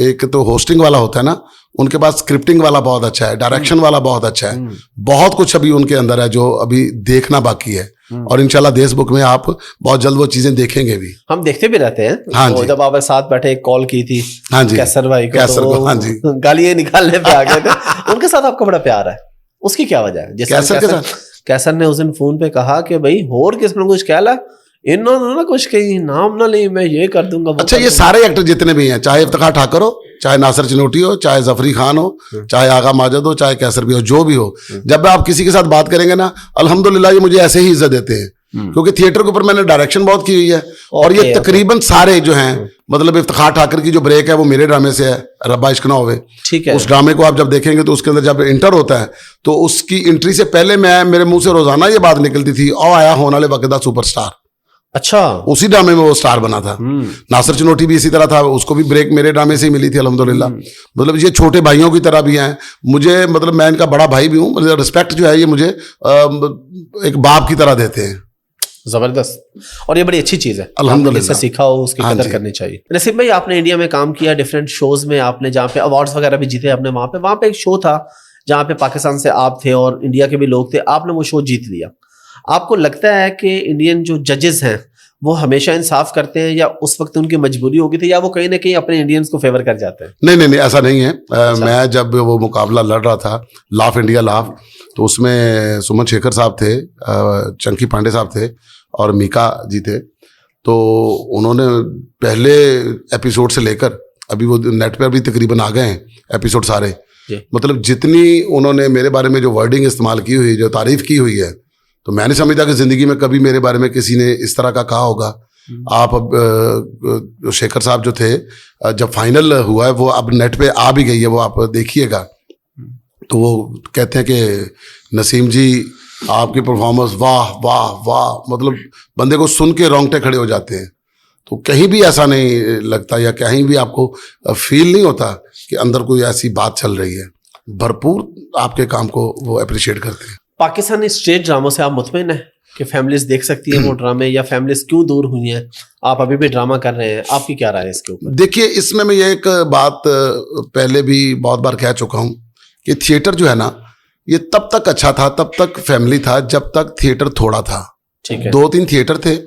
एक तो होस्टिंग वाला होता है ना, उनके पास स्क्रिप्टिंग वाला बहुत अच्छा है, डायरेक्शन वाला बहुत अच्छा है, बहुत कुछ अभी उनके अंदर है जो अभी देखना बाकी है। और इंशाल्लाह देश बुक में आप बहुत जल्द वो चीजें देखेंगे भी। हम देखते भी रहते हैं। हाँ तो जी। जब आप साथ बैठे एक कॉल की थी हाँ जी, कैसर भाई को, कैसर को, हाँ जी। गालियां निकालने पे आ गए थे। उनके साथ आपका बड़ा प्यार है, उसकी क्या वजह है? जैसे कैसर के साथ कैसर ने उस दिन फोन पे कहा कि भाई होर किसने कुछ कहला, इन्होंने ना कुछ कहीं नाम ना ले, मैं ये कर दूंगा। अच्छा, ये सारे एक्टर जितने भी हैं, चाहे इफ्तिखार ठाकर हो, चाहे नासिर चिनोटी हो, चाहे जफरी खान हो, चाहे आगा माजिद हो, चाहे कैसर भी हो, जो भी हो, जब आप किसी के साथ बात करेंगे ना, अल्हम्दुलिल्लाह ये मुझे ऐसे ही इज्जत देते हैं, क्योंकि थिएटर के ऊपर मैंने डायरेक्शन बहुत की हुई है। और ये तकरीबन सारे जो हैं, मतलब इफ्तिखार ठाकर की जो ब्रेक है वो मेरे ड्रामे से है, रब्बा इश्क ना होवे। ठीक है। उस ड्रामे को आप जब देखेंगे तो उसके अंदर जब इंटर होता है तो उसकी एंट्री से पहले मेरे मुंह से रोजाना ये बात निकलती थी, और आया होने वाले वक्त दा सुपरस्टार। अच्छा, उसी ड्रामे में वो स्टार बना था। नासिर चिनोटी भी इसी तरह था, उसको भी ब्रेक मेरे ड्रामे से ही मिली थी अल्हम्दुलिल्लाह। मतलब ये छोटे भाइयों की तरह भी हैं मुझे, मतलब मैं इनका बड़ा भाई भी हूँ, मतलब रिस्पेक्ट जो है ये मुझे एक बाप की तरह देते हैं। जबरदस्त, और ये बड़ी अच्छी चीज है, अल्हम्दुलिल्लाह। जिससे सीखा हो उसकी हाँ कदर जी। करनी चाहिए। नसीब भाई, आपने इंडिया में काम किया, डिफरेंट शोज में आपने, जहाँ पे अवार्ड्स वगैरह भी जीते आपने, वहां पे एक शो था जहाँ पे पाकिस्तान से आप थे और इंडिया के भी लोग थे, आपने वो शो जीत लिया। आपको लगता है कि इंडियन जो जजेस हैं वो हमेशा इंसाफ करते हैं, या उस वक्त उनकी मजबूरी होगी थी, या वो कहीं ना कहीं अपने इंडियंस को फेवर कर जाते हैं? नहीं, ऐसा नहीं है। मैं जब वो मुकाबला लड़ रहा था, लाफ इंडिया लाफ, तो उसमें सुमन शेखर साहब थे, चंकी पांडे साहब थे और मीका जी थे। तो उन्होंने पहले एपिसोड से लेकर अभी वो नेट पे अभी तकरीबन आ गए हैं एपिसोड सारे, मतलब जितनी उन्होंने मेरे बारे में जो वर्डिंग इस्तेमाल की हुई, जो तारीफ की हुई है, तो मैं नहीं समझता कि जिंदगी में कभी मेरे बारे में किसी ने इस तरह का कहा होगा। आप अब शेखर साहब जो थे, जब फाइनल हुआ है वो अब नेट पे आ भी गई है, वो आप देखिएगा, तो वो कहते हैं कि नसीम जी आपकी परफॉर्मेंस वाह वाह वाह, मतलब बंदे को सुन के रोंगटे खड़े हो जाते हैं। तो कहीं भी ऐसा नहीं लगता या कहीं भी आपको फील नहीं होता कि अंदर कोई ऐसी बात चल रही है। भरपूर आपके काम को वो अप्रिशिएट करते हैं। पाकिस्तानी स्टेट ड्रामों से आप मुतमईन हैं कि फैमिलीज देख सकती हैं वो ड्रामे, या फैमिलीज क्यों दूर हुई हैं? आप अभी भी ड्रामा कर रहे हैं, आपकी क्या राय है इसके ऊपर? देखिए, इसमें मैं ये एक बात पहले भी बहुत बार कह चुका हूँ कि थिएटर जो है ना, ये तब तक अच्छा था, तब तक फैमिली था, जब तक थिएटर थोड़ा था। ठीक है। 2-3 थिएटर थे,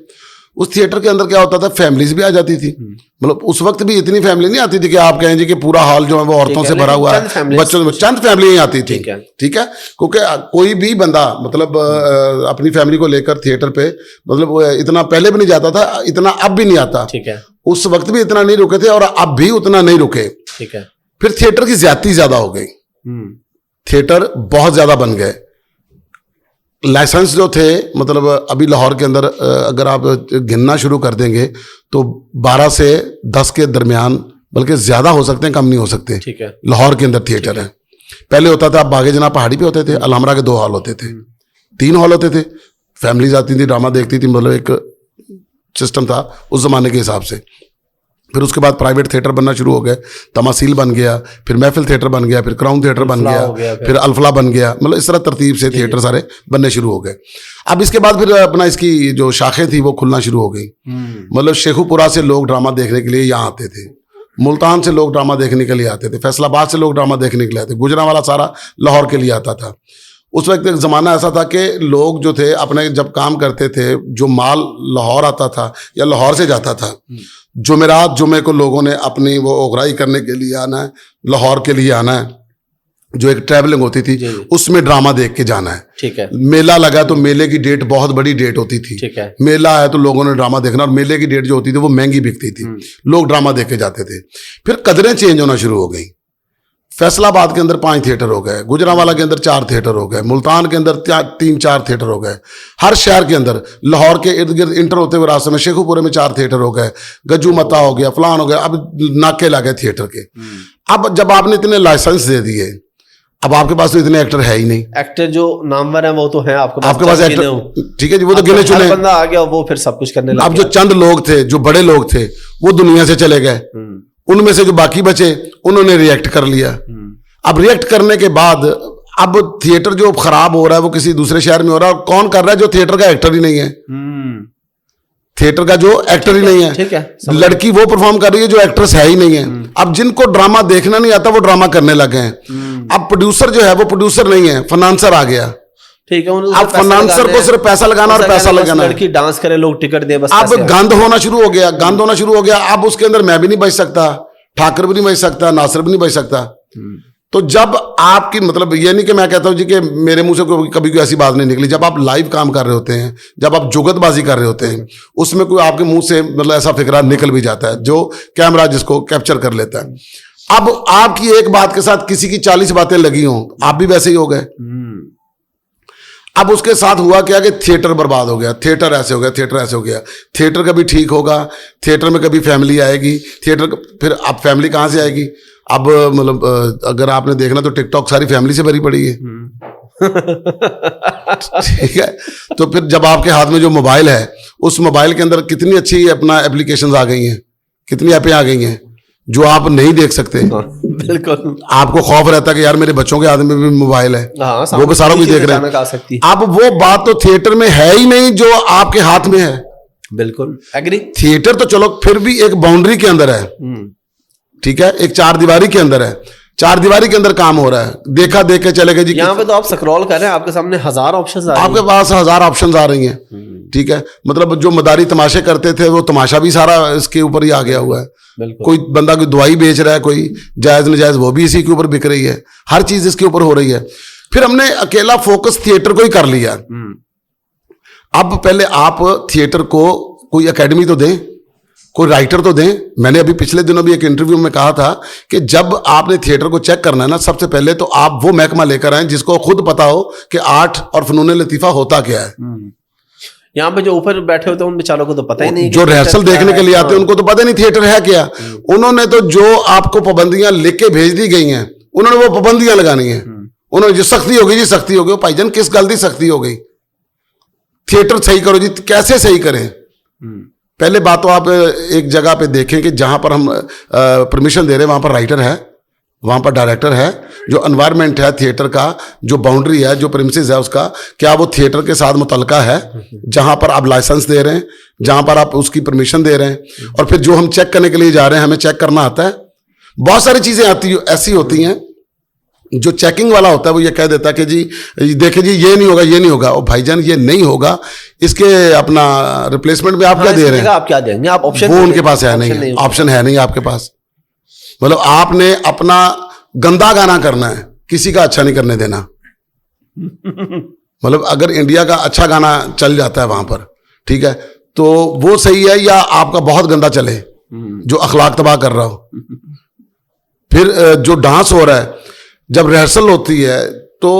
उस थिएटर के अंदर क्या होता था, फैमिलीज भी आ जाती थी। मतलब उस वक्त भी इतनी फैमिली नहीं आती थी कि आप कहें जी कि पूरा हॉल जो है वो औरतों से भरा हुआ है, बच्चों से, चंद फैमिली ही आती थी। ठीक है, क्योंकि कोई भी बंदा मतलब अपनी फैमिली को लेकर थिएटर पे मतलब इतना पहले भी नहीं जाता था, इतना अब भी नहीं आता। ठीक है। उस वक्त भी इतना नहीं रुके थे और अब भी उतना नहीं रुके। ठीक है। फिर थिएटर की ज्यादती ज्यादा हो गई, थिएटर बहुत ज्यादा बन गए। लाइसेंस जो थे, मतलब अभी लाहौर के अंदर अगर आप गिनना शुरू कर देंगे तो 12 से 10 के दरमियान, बल्कि ज्यादा हो सकते हैं, कम नहीं हो सकते। ठीक है। लाहौर के अंदर थिएटर है। पहले होता था, आप बागे जना पहाड़ी पे होते थे, अलहमरा के 2 हॉल होते थे, 3 हॉल होते थे, फैमिलीज आती थी, ड्रामा देखती थी, मतलब एक सिस्टम था उस जमाने के हिसाब से। फिर उसके बाद प्राइवेट थिएटर बनना शुरू हो गए, तमासील बन गया, फिर महफिल थिएटर बन गया, फिर क्राउन थिएटर बन गया, फिर अल्फला बन गया, मतलब इस तरह तरतीब से थिएटर सारे बनने शुरू हो गए। अब इसके बाद फिर अपना इसकी जो शाखें थी वो खुलना शुरू हो गई। मतलब शेखुपुरा से लोग ड्रामा देखने के लिए यहाँ आते थे, मुल्तान से लोग ड्रामा देखने के लिए आते थे, फैसलाबाद से लोग ड्रामा देखने के लिए आते, गुजरांवाला सारा लाहौर के लिए आता था। उस वक्त एक ज़माना ऐसा था कि लोग जो थे अपने जब काम करते थे, जो माल लाहौर आता था या लाहौर से जाता था, जुमेरात जुमे को लोगों ने अपनी वो ओगराई करने के लिए आना है, लाहौर के लिए आना है, जो एक ट्रैवलिंग होती थी, उसमें ड्रामा देख के जाना है। ठीक है। मेला लगा तो मेले की डेट बहुत बड़ी डेट होती थी। ठीक है। मेला है तो लोगों ने ड्रामा देखना, और मेले की डेट जो होती थी वो महंगी बिकती थी, लोग ड्रामा देख के जाते थे। फिर कदरें चेंज होना शुरू हो गई। फैसलाबाद के अंदर 5 थिएटर हो गए, गुजरांवाला के अंदर 4 थिएटर हो गए, मुल्तान के अंदर 3-4 थिएटर हो गए, हर शहर के अंदर, लाहौर के इर्द गिर्द इंटर होते हुए रास्ते में शेखुपुरे में 4 थिएटर हो गए, गज्जू मता हो गया, फलान हो गया, अब नाके लगे थिएटर के। अब जब आपने इतने लाइसेंस दे दिए, अब आपके पास तो इतने एक्टर है ही नहीं। एक्टर जो नामवर है वो तो है आपके पास एक्टर, ठीक है जी, वो तो गिने चुने बंदा आ गया, वो फिर सब कुछ करने लगा। अब जो चंद लोग थे, जो बड़े लोग थे, वो दुनिया से चले गए, उनमें से जो बाकी बचे उन्होंने रिएक्ट कर लिया। अब रिएक्ट करने के बाद अब थिएटर जो खराब हो रहा है वो किसी दूसरे शहर में हो रहा है, और कौन कर रहा है? जो थिएटर का एक्टर ही नहीं है, थिएटर का जो एक्टर ही नहीं है। ठीक है। लड़की वो परफॉर्म कर रही है जो एक्ट्रेस है ही नहीं है। अब जिनको ड्रामा देखना नहीं आता वो ड्रामा करने लगे हैं। अब प्रोड्यूसर जो है वो प्रोड्यूसर नहीं है, फाइनेंसर आ गया। ठीक है, आप फाइनेंसर को सिर्फ पैसा लगाना और पैसा लगाना है। लड़की डांस करे, लोग टिकट दे, बस अब गंद होना शुरू हो गया, गंद होना शुरू हो गया। अब उसके अंदर मैं भी नहीं बच सकता, ठाकर भी नहीं बच सकता, नासिर भी नहीं बच सकता। तो जब आपकी मतलब ये नहीं कि मैं कहता हूं जी कि मेरे मुंह से कभी कोई ऐसी बात नहीं निकली। जब आप लाइव काम कर रहे होते हैं, जब आप जुगतबाजी कर रहे होते हैं, उसमें कोई आपके मुंह से मतलब ऐसा फिक्रा निकल भी जाता है जो कैमरा जिसको कैप्चर कर लेता है। अब आपकी एक बात के साथ किसी की 40 बातें लगी हों, आप भी वैसे ही हो गए। अब उसके साथ हुआ क्या कि थिएटर बर्बाद हो गया, थिएटर ऐसे हो गया, थिएटर ऐसे हो गया। थिएटर कभी ठीक होगा, थिएटर में कभी फैमिली आएगी, थिएटर फिर अब फैमिली कहाँ से आएगी? अब मतलब अगर आपने देखना तो टिकटॉक सारी फैमिली से भरी पड़ी है। ठीक है, तो फिर जब आपके हाथ में जो मोबाइल है, उस मोबाइल के अंदर कितनी अच्छी अपना एप्लीकेशंस आ गई हैं, कितनी ऐपें आ गई हैं जो आप नहीं देख सकते। बिल्कुल, आपको खौफ रहता है कि यार मेरे बच्चों के हाथ में भी मोबाइल है, वो भी सारा कुछ देख रहे हैं। अब वो बात तो थिएटर में है ही नहीं जो आपके हाथ में है। बिल्कुल एग्री। थिएटर तो चलो फिर भी एक बाउंड्री के अंदर है, ठीक है, एक चार दीवारी के अंदर है, चार दीवारी के अंदर काम हो रहा है, देखा देख के चले गए जी। यहाँ पे तो आप स्क्रॉल कर रहे हैं, आपके सामने 1000 ऑप्शंस आ रही हैं, आपके पास 1000 ऑप्शंस आ रही हैं। ठीक है, मतलब जो मदारी तमाशे करते थे वो तमाशा भी सारा इसके ऊपर ही आ गया हुआ है। कोई बंदा कोई दवाई बेच रहा है, कोई जायज नजायज वो भी इसी के ऊपर बिक रही है, हर चीज इसके ऊपर हो रही है। फिर हमने अकेला फोकस थिएटर को ही कर लिया। अब पहले आप थिएटर को कोई एकेडमी तो दें, कोई राइटर तो दें। मैंने अभी पिछले दिनों भी एक इंटरव्यू में कहा था कि जब आपने थिएटर को चेक करना है ना, सबसे पहले तो आप वो महकमा लेकर आए जिसको खुद पता हो कि आर्ट और फनून लतीफा होता क्या है। यहाँ पे जो ऊपर बैठे होते हैं उन बेचारों को तो पता ही नहीं, जो रिहर्सल देखने के लिए आते हैं उनको तो पता नहीं थिएटर है क्या। उन्होंने तो जो आपको पाबंदियां लिख के भेज दी गई हैं, उन्होंने वो पाबंदियां लगानी है। उन्होंने जो सख्ती होगी जी, सख्ती होगी। भाईजान किस गलती सख्ती हो गई? थिएटर सही करो जी, कैसे सही करें? पहले बात तो आप एक जगह पे देखें कि जहां पर हम परमिशन दे रहे हैं वहां पर राइटर है, वहां पर डायरेक्टर है, जो एनवायरनमेंट है थिएटर का, जो बाउंड्री है, जो प्रीमिसेस है उसका, क्या वो थिएटर के साथ मुतल्लका है? जहां पर आप लाइसेंस दे रहे हैं, जहां पर आप उसकी परमिशन दे रहे हैं, और फिर जो हम चेक करने के लिए जा रहे हैं, हमें चेक करना आता है। बहुत सारी चीजें आती ऐसी होती हैं, जो चेकिंग वाला होता है वो ये कह देता है कि जी देखिए जी ये नहीं होगा, ये नहीं होगा। और भाईजान ये नहीं होगा, इसके अपना रिप्लेसमेंट में आप क्या दे रहे हैं? आप क्या देंगे? आप ऑप्शन, वो उनके पास है नहीं, ऑप्शन है नहीं आपके पास। मतलब आपने अपना गंदा गाना करना है, किसी का अच्छा नहीं करने देना। मतलब अगर इंडिया का अच्छा गाना चल जाता है वहां पर, ठीक है, तो वो सही है, या आपका बहुत गंदा चले जो अखलाक तबाह कर रहा हो। फिर जो डांस हो रहा है, जब रिहर्सल होती है तो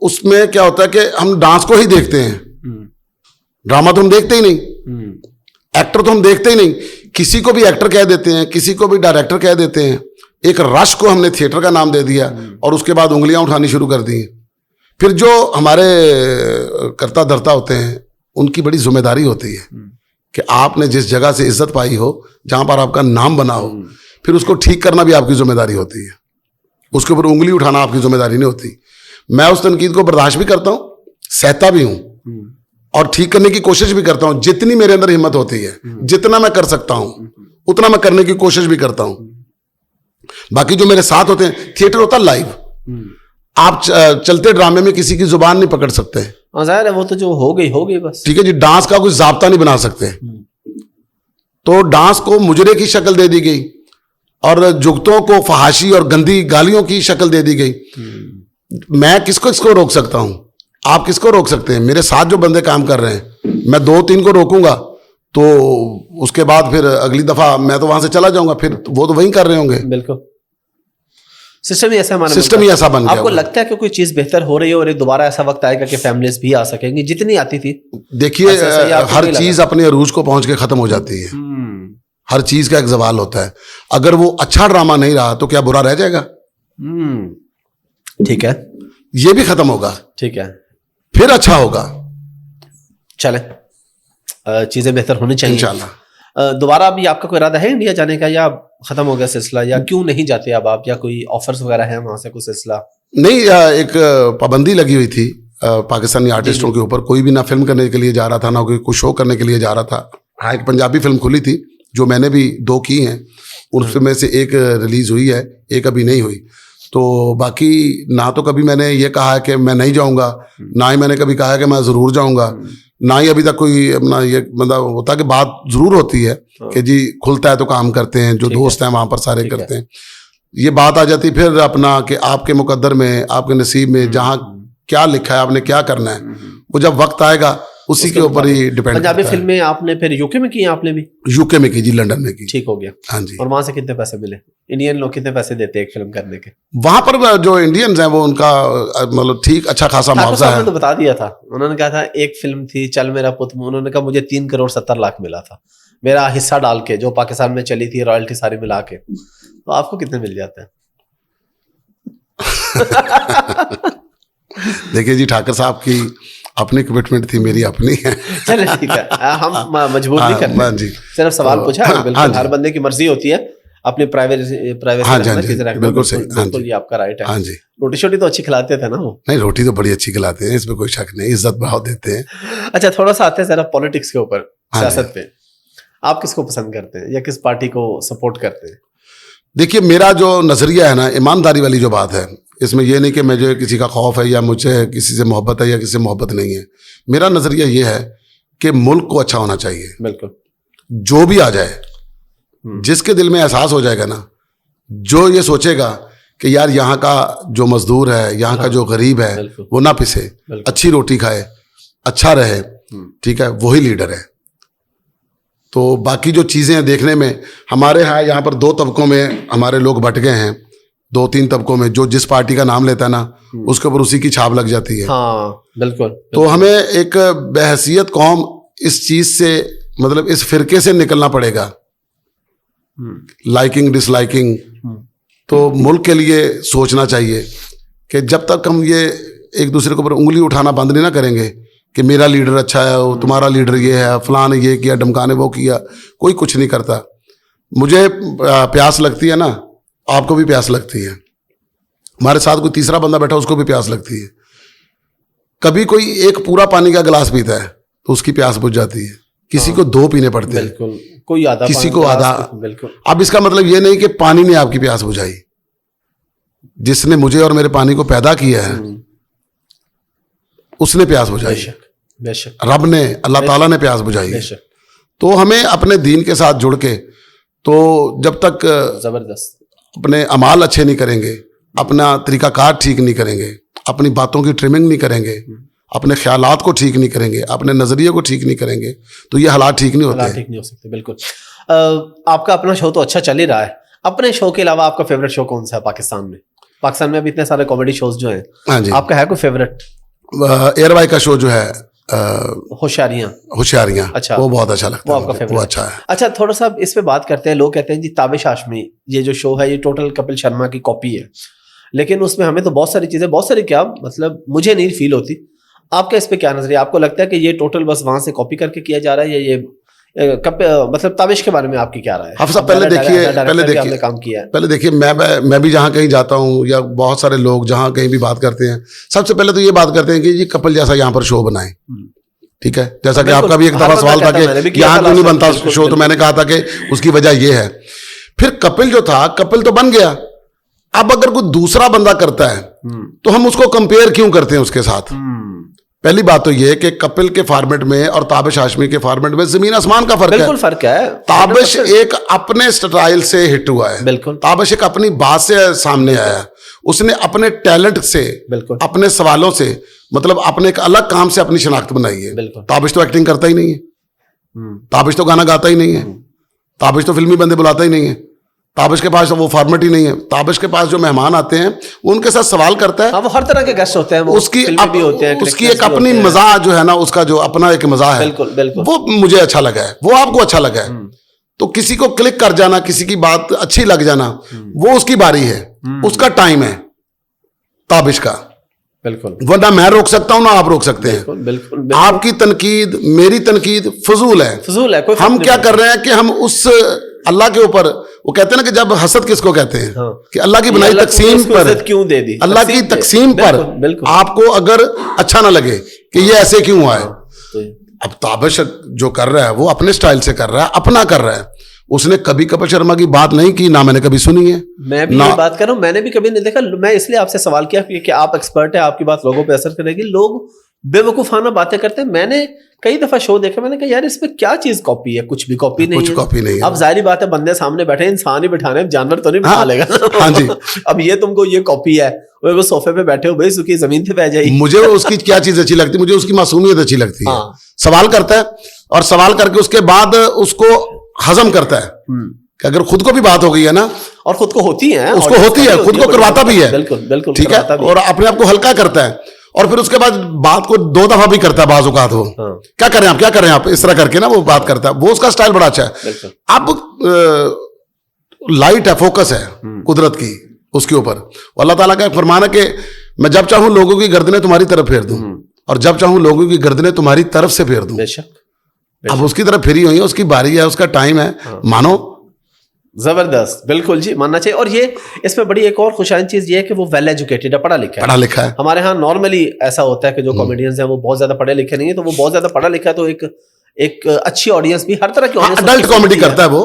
उसमें क्या होता है कि हम डांस को ही देखते हैं, ड्रामा तो हम देखते ही नहीं, एक्टर तो हम देखते ही नहीं। किसी को भी एक्टर कह देते हैं, किसी को भी डायरेक्टर कह देते हैं। एक रश को हमने थिएटर का नाम दे दिया और उसके बाद उंगलियां उठानी शुरू कर दी। फिर जो हमारे कर्ता धर्ता होते हैं उनकी बड़ी जिम्मेदारी होती है कि आपने जिस जगह से इज्जत पाई हो, जहां पर आपका नाम बना हो, फिर उसको ठीक करना भी आपकी जिम्मेदारी होती है। उसके ऊपर उंगली उठाना आपकी जिम्मेदारी नहीं होती। मैं उस तनकीद को बर्दाश्त भी करता हूं, सहता भी हूं और ठीक करने की कोशिश भी करता हूं। जितनी मेरे अंदर हिम्मत होती है, जितना मैं कर सकता हूं, उतना मैं करने की कोशिश भी करता हूं। बाकी जो मेरे साथ होते हैं, थिएटर होता है लाइव। आप चलते ड्रामे में किसी की जुबान नहीं पकड़ सकते। जाहिर है वो तो जो हो गई बस। ठीक है जी, डांस का कुछ जाब्ता नहीं बना सकते। तो डांस को मुजरे की शक्ल दे दी गई और जुगतों को फहाशी और गंदी गालियों की शक्ल दे दी गई। मैं किसको रोक सकता हूं? आप किसको रोक सकते हैं? मेरे साथ जो बंदे काम कर रहे हैं, मैं 2-3 को रोकूंगा तो उसके बाद फिर अगली दफा मैं तो वहां से चला जाऊंगा, फिर वो तो वहीं कर रहे होंगे। बिल्कुल, सिस्टम ही ऐसा बन गया। आपको लगता है कि कोई चीज बेहतर हो रही है और एक दोबारा ऐसा वक्त आएगा कि फैमिलीज भी आ सकेंगी जितनी आती थी? देखिए, हर चीज अपने अरूज को पहुंच के खत्म हो जाती है। हर चीज का एक जवाल होता है। अगर वो अच्छा ड्रामा नहीं रहा तो क्या बुरा रह जाएगा? ठीक है, ये भी खत्म होगा, ठीक है, फिर अच्छा होगा। चले, चीजें बेहतर होनी चाहिए इंशाल्लाह। दोबारा अभी आपका कोई इरादा है इंडिया जाने का, या खत्म हो गया सिलसिला, या क्यों नहीं जाते अब आप, या कोई ऑफर्स वगैरह है वहां से कोई सिलसिला? नहीं, एक पाबंदी लगी हुई थी पाकिस्तानी आर्टिस्टों के ऊपर। कोई भी ना फिल्म करने के लिए जा रहा था, ना कोई शो करने के लिए जा रहा था। हाँ, एक पंजाबी फिल्म खुली थी जो मैंने भी 2 की हैं, उसमें से एक रिलीज हुई है, एक अभी नहीं हुई। तो बाकी ना तो कभी मैंने ये कहा है कि मैं नहीं जाऊंगा, ना ही मैंने कभी कहा है कि मैं ज़रूर जाऊंगा, ना ही अभी तक कोई अपना ये मतलब होता कि बात ज़रूर होती है कि जी खुलता है तो काम करते हैं, जो दोस्त हैं वहाँ पर सारे करते हैं। ये बात आ जाती फिर अपना कि आपके मुकद्दर में, आपके नसीब में जहाँ क्या लिखा है, आपने क्या करना है, वो जब वक्त आएगा उसी के ऊपर ही डिपेंड। पंजाबी फिल्में आपने फिर यूके में की? आपने भी यूके में की जी, लंदन में की। ठीक हो गया। हाँ जी। और वहां से कितने पैसे मिले? इंडियन लोग कितने पैसे देते हैं एक फिल्म करने के? वहां पर जो इंडियंस हैं वो उनका मतलब ठीक अच्छा खासा मुआवजा है। तो बता दिया था, उन्होंने कहा था एक फिल्म थी चल मेरा पुत, उन्होंने कहा मुझे 3,70,00,000 मिला था मेरा हिस्सा डाल के, जो पाकिस्तान में चली थी, रॉयल्टी सारी मिला के। तो आपको कितने मिल जाते हैं? देखिए जी, ठाकर साहब की अपनी कमिटमेंट थी, मेरी अपनी है। चलो ठीक है, हम मजबूर नहीं करते जी। सिर्फ सवाल पूछा है। बिल्कुल हर बंदे की मर्जी होती है अपनी प्राइवेसी बिल्कुल सही, बिल्कुल ये आपका राइट है। हाँ जी। रोटी शोटी तो अच्छी खिलाते थे ना वो? नहीं, रोटी तो बड़ी अच्छी खिलाते हैं, इसमें कोई शक नहीं, इज्जत भाव देते हैं। अच्छा, थोड़ा सा आते हैं जरा पॉलिटिक्स के ऊपर, सियासत पे। आप किसको पसंद करते हैं या किस पार्टी को सपोर्ट करते हैं? देखिए, मेरा जो नजरिया है ना, ईमानदारी वाली जो बात है, इसमें यह नहीं कि मुझे किसी का खौफ है या मुझे किसी से मोहब्बत है या किसी से मोहब्बत नहीं है। मेरा नजरिया ये है कि मुल्क को अच्छा होना चाहिए। बिल्कुल। जो भी आ जाए, जिसके दिल में एहसास हो जाएगा ना, जो ये सोचेगा कि यार यहाँ का जो मजदूर है, यहाँ का जो गरीब है, वो ना पिसे, अच्छी रोटी खाए, अच्छा रहे, ठीक है, वही लीडर है। तो बाकी जो चीज़ें देखने में, हमारे यहाँ पर 2 तबकों में हमारे लोग बट गए हैं, 2-3 तबकों में। जो जिस पार्टी का नाम लेता है ना, उसके ऊपर उसी की छाप लग जाती है। हाँ, बिल्कुल। तो हमें एक बहैसियत कौम इस चीज़ से, मतलब इस फिरके से निकलना पड़ेगा। लाइकिंग डिसलाइकिंग, तो मुल्क के लिए सोचना चाहिए कि जब तक हम ये एक दूसरे के ऊपर उंगली उठाना बंद नहीं ना करेंगे कि मेरा लीडर अच्छा है, तुम्हारा लीडर ये है, फलां ने ये किया, डमका ने वो किया, कोई कुछ नहीं करता। मुझे प्यास लगती है ना, आपको भी प्यास लगती है, हमारे साथ कोई तीसरा बंदा बैठा उसको भी प्यास लगती है। कभी कोई एक पूरा पानी का गिलास पीता है तो उसकी प्यास बुझ जाती है, किसी को 2 पीने पड़ते हैं, बिल्कुल, कोई आधा, किसी को आधा। बिल्कुल। अब इसका मतलब ये नहीं कि पानी ने आपकी प्यास बुझाई, जिसने मुझे और मेरे पानी को पैदा किया है उसने प्यास बुझाई, बेशक, रब ने, अल्लाह ताला ने प्यास बुझाई है। तो हमें अपने दीन के साथ जुड़ के, तो जब तक जबरदस्त अपने अमाल अच्छे नहीं करेंगे, अपना तरीकाकार ठीक नहीं करेंगे, अपनी बातों की ट्रिमिंग नहीं करेंगे, अपने ख्यालात को ठीक नहीं करेंगे, अपने नज़रिए को ठीक नहीं करेंगे, तो ये हालात ठीक नहीं होते, ठीक नहीं हो सकते। बिल्कुल। आपका अपना शो तो अच्छा चल ही रहा है, अपने शो के अलावा आपका फेवरेट शो कौन सा है पाकिस्तान में? पाकिस्तान में अभी इतने सारे कॉमेडी शोज जो हैं, हाँ जी, आपका है कोई फेवरेट? एयरवाई का शो जो है होशियारियां, अच्छा, वो बहुत अच्छा लगता है, वो आपका फेवरेट? वो अच्छा है। अच्छा, थोड़ा सा इस पे बात करते हैं। लोग कहते हैं जी ताबिश हाशमी ये जो शो है ये टोटल कपिल शर्मा की कॉपी है, लेकिन उसमें हमें तो बहुत सारी चीजें, बहुत सारी क्या मतलब मुझे नहीं फील होती। आपका इस पे क्या नजरिया? आपको लगता है कि ये टोटल बस वहां से कॉपी करके किया जा रहा है, या ये मतलब ताबिश के बारे में आपकी क्या राय है? आप सब पहले देखिए काम किया है, पहले देखिए, मैं भी जहाँ कहीं जाता हूँ या बहुत सारे लोग जहाँ कहीं भी बात करते हैं, सबसे पहले तो ये बात करते हैं कि जी कपिल जैसा यहाँ पर शो बनाए, ठीक है। जैसा कि आपका भी एक दफा सवाल था कि यहाँ क्यों नहीं बनता शो, तो मैंने कहा था कि उसकी वजह ये है। फिर कपिल जो था, कपिल तो बन गया, अब अगर कोई दूसरा बंदा करता है तो हम उसको कंपेयर क्यों करते हैं उसके साथ? पहली बात तो ये कि कपिल के फॉर्मेट में और ताबिश हाशमी के फॉर्मेट में जमीन आसमान का फर्क है। बिल्कुल फर्क है। ताबिश एक अपने स्टाइल से हिट हुआ है, बिल्कुल। ताबिश एक अपनी बात से सामने आया, उसने अपने टैलेंट से, बिल्कुल, अपने सवालों से, मतलब अपने एक अलग काम से अपनी शनाख्त बनाई है। बिल्कुल। ताबिश तो एक्टिंग करता ही नहीं है, ताबिश तो गाना गाता ही नहीं है, ताबिश तो फिल्मी बंदे बुलाता ही नहीं है, ताबिश के पास वो फॉर्मेट ही नहीं है। ताबिश के पास जो मेहमान आते हैं उनके साथ सवाल करता है। हाँ, वो हर तरह के गेस्ट होते हैं, वो उसकी भी होते हैं, उसकी एक अपनी मज़ा जो है ना, उसका जो अपना एक मज़ा है, बिल्कुल बिल्कुल, वो मुझे अच्छा लगा है, वो आपको अच्छा लगा है। तो किसी को क्लिक कर जाना, किसी की बात अच्छी लग जाना, वो उसकी बारी है, उसका टाइम है ताबिश का, बिल्कुल। वरना मैं रोक सकता हूं ना आप रोक सकते हैं। बिल्कुल। आपकी तनकीद, मेरी तनकीद फजूल है, फजूल है। हम क्या कर रहे हैं कि हम उस अल्लाह के ऊपर, वो कहते हैं ना कि जब हसद किसको कहते हैं, हाँ, कि अल्लाह की बनाई तकसीम पर क्यों दे दी, अल्लाह की तकसीम पर आपको अगर अच्छा ना लगे कि ये ऐसे क्यों हुआ है। अब ताबिश जो कर रहा है वो अपने स्टाइल से कर रहा है, अपना कर रहा है, उसने कभी कपिल शर्मा की बात नहीं की, ना मैंने कभी सुनी है। मैं भी ये बात कर रहा हूँ, मैंने भी कभी नहीं देखा। मैं इसलिए आपसे सवाल किया कि आप एक्सपर्ट है, आपकी बात लोगों पे असर करेगी। लोग बेवकूफाना बातें करते हैं। मैंने कई दफा शो देखा, मैंने कहा यार इसमें क्या चीज कॉपी है, कुछ भी कॉपी नहीं है, कुछ कॉपी नहीं है। अब जाहिर बात है बंदे सामने बैठे, इंसान ही बिठाने, जानवर तो नहीं बिठा लेगा। हाँ जी। अब ये तुमको ये कॉपी है, वो सोफे पे बैठे हो भाई, सुखी जमीन पे बह जाइए। मुझे उसकी क्या चीज अच्छी लगती है, मुझे उसकी मासूमियत अच्छी लगती है। हाँ। सवाल करता है और सवाल करके उसके बाद उसको हजम करता है कि अगर खुद को भी बात हो गई है ना, और खुद को होती है, उसको होती है, खुद को करवाता भी है। बिल्कुल बिल्कुल, ठीक है, और अपने आप को हल्का करता है, और फिर उसके बाद बात को 2 दफा भी करता है बाज़ औक़ात वो। हाँ। क्या करें आप, क्या करें आप, इस तरह करके ना वो बात करता है। वो उसका स्टाइल बड़ा अच्छा है। अब लाइट है, फोकस है कुदरत की उसके ऊपर। अल्लाह ताला का फरमान है कि मैं जब चाहूं लोगों की गर्दनें तुम्हारी तरफ फेर दूं, और जब चाहूं लोगों की गर्दनें तुम्हारी तरफ से फेर दूं। अब उसकी तरफ फेरी हुई है, उसकी बारी है, उसका टाइम है। मानो, जबरदस्त, बिल्कुल जी, मानना चाहिए। और ये इसमें बड़ी एक और खुशाइन चीज ये है कि वो वेल एजुकेटेड है, पढ़ा लिखा है। हमारे यहाँ नॉर्मली ऐसा होता है कि जो कॉमेडियंस हैं वो बहुत ज्यादा पढ़े लिखे नहीं है, तो वो बहुत ज्यादा पढ़ा लिखा है, तो एक अच्छी ऑडियंस भी, हर तरह की ऑडियंस। अडल्ट कॉमेडी करता है वो,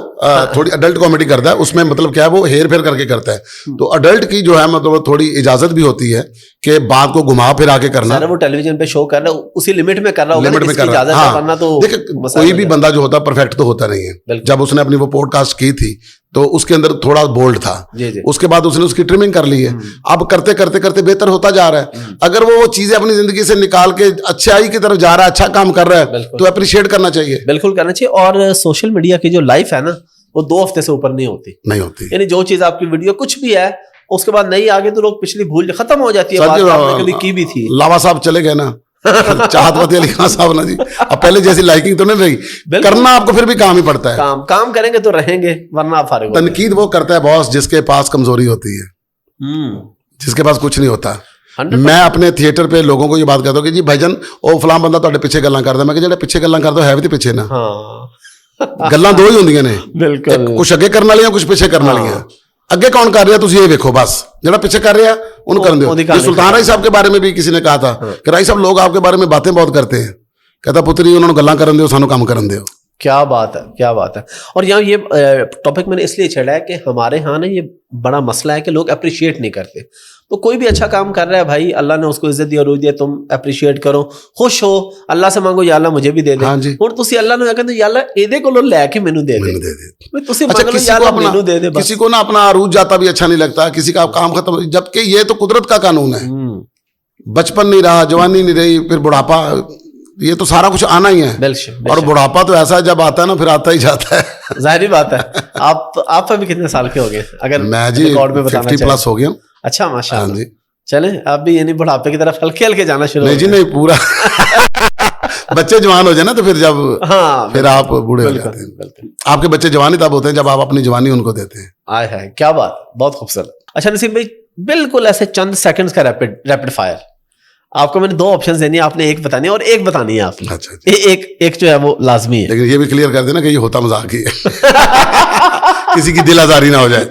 थोड़ी अडल्ट कॉमेडी करता है। उसमें मतलब क्या है, वो हेर फेर करके करता है। तो अडल्ट की जो है मतलब थोड़ी इजाजत भी होती है कि बात को घुमा फिर आके करना। वो टेलीविजन पे शो कर रहा है, उसी लिमिट में कर रहा होगा, लिमिट में कर रहा है। हाँ, तो देखिए कोई भी बंदा जो होता है परफेक्ट तो होता नहीं है। जब उसने अपनी वो पॉडकास्ट की थी तो उसके अंदर थोड़ा बोल्ड था, उसके बाद उसने उसकी ट्रिमिंग कर ली है। अब करते करते करते बेहतर होता जा रहा है। अगर वो चीजें अपनी जिंदगी से निकाल के अच्छाई की तरफ जा रहा है, अच्छा काम कर रहा है, तो अप्रिशिएट करना चाहिए। बिल्कुल करना चाहिए। और सोशल मीडिया की जो लाइफ है ना, वो 2 हफ्ते से ऊपर नहीं होती। यानी जो चीज आपकी वीडियो कुछ भी है, उसके बाद नई आगे तो लोग पिछली भूल खत्म हो जाती है, बात आपने कभी की भी थी। लावा साहब चले गए ना, चाहत फतेह अली खान साहब ना जी, अब पहले जैसी लाइकिंग तो नहीं रही। करना आपको फिर भी काम ही पड़ता है। काम करेंगे तो रहेंगे, वरना आप फारिग। तनकीद वो करता है बॉस जिसके पास कमजोरी होती है, जिसके पास कुछ नहीं होता। मैं अपने थिएटर पे लोगों को ये बात कहता हूँ कि जी भाईजान ओ फलां बंदा तुहाडे पिछे गल्लां करदा, मैं जेड़ा पिछे गल्लां करदा है भी पिछे ना। गल्लां 2 ही होंदियां ने, बिल्कुल, कुछ अगे करने वालियां, कुछ पिछे करने वालियां। अगे कौन कर रहा है, तुझे ये देखो, बस जेड़ा पिछे कर रहा है उन्हें कर दो। ये सुल्तान राय साहब के बारे में भी किसी ने कहा था कि राय साहब लोग आपके बारे में बातें बहुत करते हैं, कहता पुत्री उन्होंने गल्लां करन दो, सानू काम करन दो। क्या बात है, क्या बात है। और यहाँ ये टॉपिक मैंने इसलिए छेड़ा है कि हमारे यहाँ ना ये बड़ा मसला है कि लोग अप्रिशिएट नहीं करते। तो कोई भी अच्छा काम कर रहा है भाई, अल्लाह ने उसको इज्जत दी और रूह दी, तुम अप्रिशिएट करो, खुश हो, अल्लाह से मांगो या अल्लाह मुझे भी दे दे। और तुसी अल्लाह ने कहते या अल्लाह एदे को लेके मैनू दे दे। तुसी मांग लो या अल्लाह मैनू दे दे। किसी को ना अपना अरूज जाता भी अच्छा नहीं लगता, किसी का काम खत्म, जबकि ये तो कुदरत का कानून है। बचपन नहीं रहा, जवानी नहीं रही, फिर बुढ़ापा, ये तो सारा कुछ आना ही है। और बुढ़ापा तो ऐसा जब आता है ना, फिर आता ही जाता है। जाहिर बात है। आप अभी कितने साल के हो गए? अगर मैं जी 50+ हो गया। अच्छा, माशाल्लाह जी। चले आप भी यानी बुढ़ापे की तरफ हल्के हल्के जाना शुरू। नहीं जी नहीं, पूरा बच्चे जवान हो जाए ना, तो फिर जब फिर आप बूढ़े हो जाते हैं। आपके बच्चे जवानी तब होते हैं जब आप अपनी जवानी उनको देते हैं। आय है, क्या बात, बहुत खूबसूरत। अच्छा नसीम भाई, बिल्कुल ऐसे चंद सेकंड्स का रैपिड फायर। आपको मैंने 2 ऑप्शन देनी है, आपने एक बतानी है और एक बतानी है आपने। अच्छा। एक जो है वो लाजमी है। लेकिन ये भी क्लियर कर देना कि ये होता मजाक ही है। किसी की दिल आजारी ना हो जाए।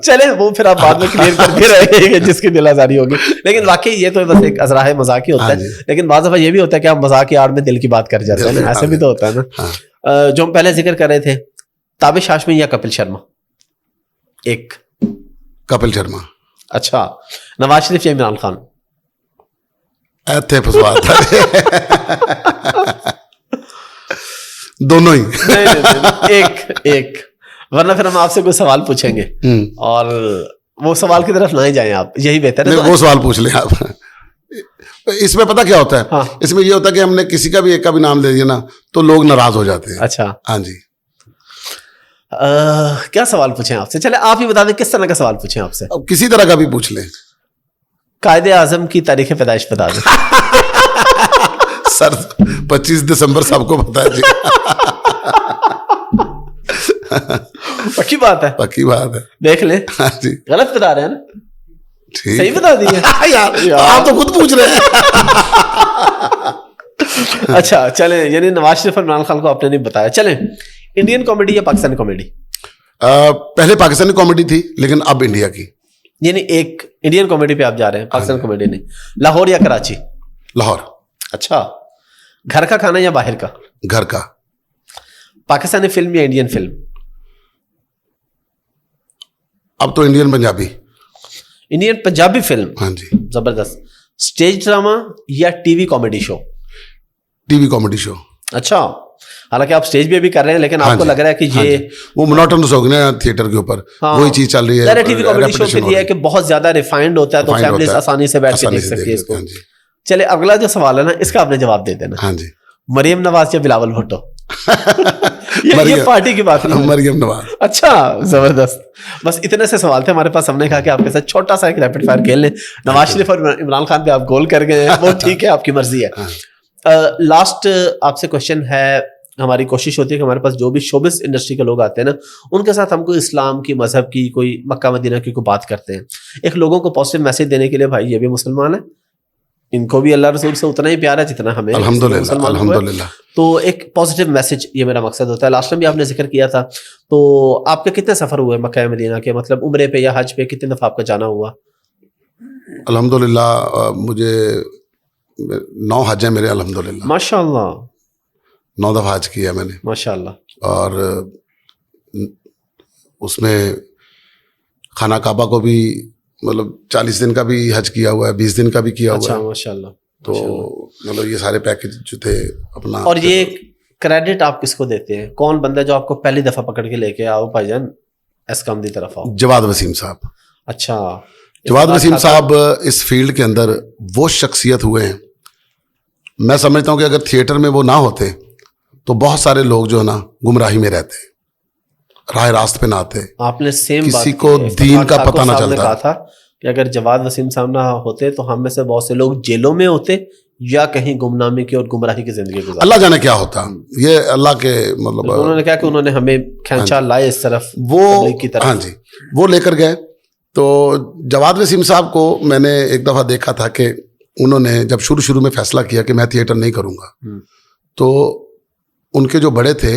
चले वो फिर आप बाद में क्लियर करके रहेंगे जिसकी दिल आजारी होगी। लेकिन वाकई ये तो बस एक अजराह मजाक ही होता है। लेकिन बाज़ दफा ये भी होता है कि आप मजाक की आड़ में दिल की बात कर जाते हैं, ऐसे भी तो होता है ना। जो हम पहले जिक्र कर रहे थे, ताबिश हाशमी या कपिल शर्मा? एक कपिल शर्मा। अच्छा, नवाज शरीफ या इमरान खान? ऐथे फसवाता दोनों ही। नहीं, एक वरना फिर हम आपसे कोई सवाल पूछेंगे और वो सवाल की तरफ ना ही जाएं आप, यही बेहतर है। वो सवाल पूछ लें आप। इसमें पता क्या होता है? हाँ। इसमें ये होता है कि हमने किसी का भी एक का भी नाम ले दिया ना तो लोग नाराज हो जाते हैं। अच्छा, हाँ जी। क्या सवाल पूछें आपसे? चले आप ही बता दें किस तरह का सवाल पूछें आपसे। अब किसी तरह का भी पूछ लें। कायदे आजम की तारीख पैदाइश बता दें। सर 25 दिसंबर सबको पता है जी। पक्की बात है? पक्की बात है, देख ले। हाँ जी। गलत बता रहे हैं ना? ठीक, सही बता दिए। यार आप तो खुद पूछ रहे हैं। अच्छा चले, यानी नवाज शरीफ और इमरान खान को आपने नहीं बताया। चले, इंडियन कॉमेडी या पाकिस्तानी कॉमेडी? पहले पाकिस्तानी कॉमेडी थी, लेकिन अब इंडिया की। यानी एक इंडियन कॉमेडी पे आप जा रहे हैं, पाकिस्तानी कॉमेडी नहीं। लाहौर या कराची? लाहौर। अच्छा, घर का खाना या बाहर का? घर का। पाकिस्तानी फिल्म या इंडियन फिल्म? अब तो Indian Punjabi. Indian Punjabi film, हाँ जी। जबरदस्त। स्टेज ड्रामा या TV comedy show? TV comedy show. अच्छा, हालांकि आप स्टेज पे भी कर रहे हैं, लेकिन हाँ आपको जी, लग रहा है कि हाँ ये जी। वो मोनोटोनस हो गया थिएटर के ऊपर, हाँ, वही चीज चल रही है। टीवी कॉमेडी शो फिर ये है कि बहुत ज्यादा रिफाइंड होता है, तो Refined फैमिली होता है, आसानी से बैठ के आसानी देख से सकती है इसको। हाँ जी। चले, अगला जो सवाल है ना, इसका आपने जवाब दे देना। हाँ जी। मरियम नवाज या बिलावल भुट्टो? ये मरियम- पार्टी की बात नहीं है। मरियम नवाज। अच्छा, जबरदस्त। बस इतने से सवाल थे हमारे पास। हमने कहा कि आपके साथ छोटा सा एक रैपिड फायर खेल लें। नवाज शरीफ और इमरान खान पे आप गोल कर गए हैं, वो ठीक है, आपकी मर्जी है। लास्ट आपसे क्वेश्चन है, हमारी कोशिश होती है कि हमारे पास जो भी शोबिस इंडस्ट्री के लोग आते हैं ना, उनके साथ हमको इस्लाम की, मजहब की, कोई मक्का मदीना की कोई बात करते हैं, एक लोगों को पॉजिटिव मैसेज देने के लिए, भाई ये भी मुसलमान है, इनको भी अल्लाह रसूल से उतना ही प्यार है जितना हमें अल्हम्दुलिल्लाह, मुसलमानों को है। अल्हम्दुलिल्लाह। तो एक पॉजिटिव मैसेज, ये मेरा मकसद होता है। लास्ट टाइम भी आपने जिक्र किया था, तो आपके कितने सफर हुए मक्का मदीना के, मतलब उम्रे पे या हज पे कितने दफा आपका जाना हुआ? अल्हम्दुलिल्लाह मुझे 9 हज है मेरे, अल्हम्दुलिल्लाह। माशाल्लाह, 9 दफा हज किया मैंने। माशाल्लाह। और उसमें खाना काबा को भी मतलब 40 दिन का भी हज किया हुआ है, 20 दिन का भी किया अच्छा, हुआ है। माशाल्लाह। तो मतलब ये सारे पैकेज जो थे अपना। और ये क्रेडिट आप किसको देते हैं? कौन बंदा जो आपको पहली दफा पकड़ के लेके आओ भाईजान इस काम की तरफ आओ? जवाद वसीम साहब। अच्छा, जवाद वसीम साहब इस फील्ड के अंदर वो शख्सियत हुए हैं, मैं समझता हूँ कि अगर थिएटर में वो ना होते तो बहुत सारे लोग जो है ना गुमराही में रहते, राह रास्त पे ना आते। आपने सेम किसी बात को की है। दीन का ठाकुर पता ना साहब ने चलता। कहा था कि अगर जवाद वसीम साहब ना होते तो हम में से बहुत से लोग जेलों में होते या कहीं गुमनामी की और गुमराही की जिंदगी गुजारते। अल्लाह जाने क्या होता, ये अल्लाह के मतलब उन्होंने कहा कि उन्होंने हमें खींचा लाए इस तरफ, वो तबलीग की तरफ। हाँ जी, वो लेकर गए। तो जवाद वसीम साहब को मैंने एक दफ़ा देखा था कि उन्होंने जब शुरू में फैसला किया कि मैं थिएटर नहीं करूँगा, तो उनके जो बड़े थे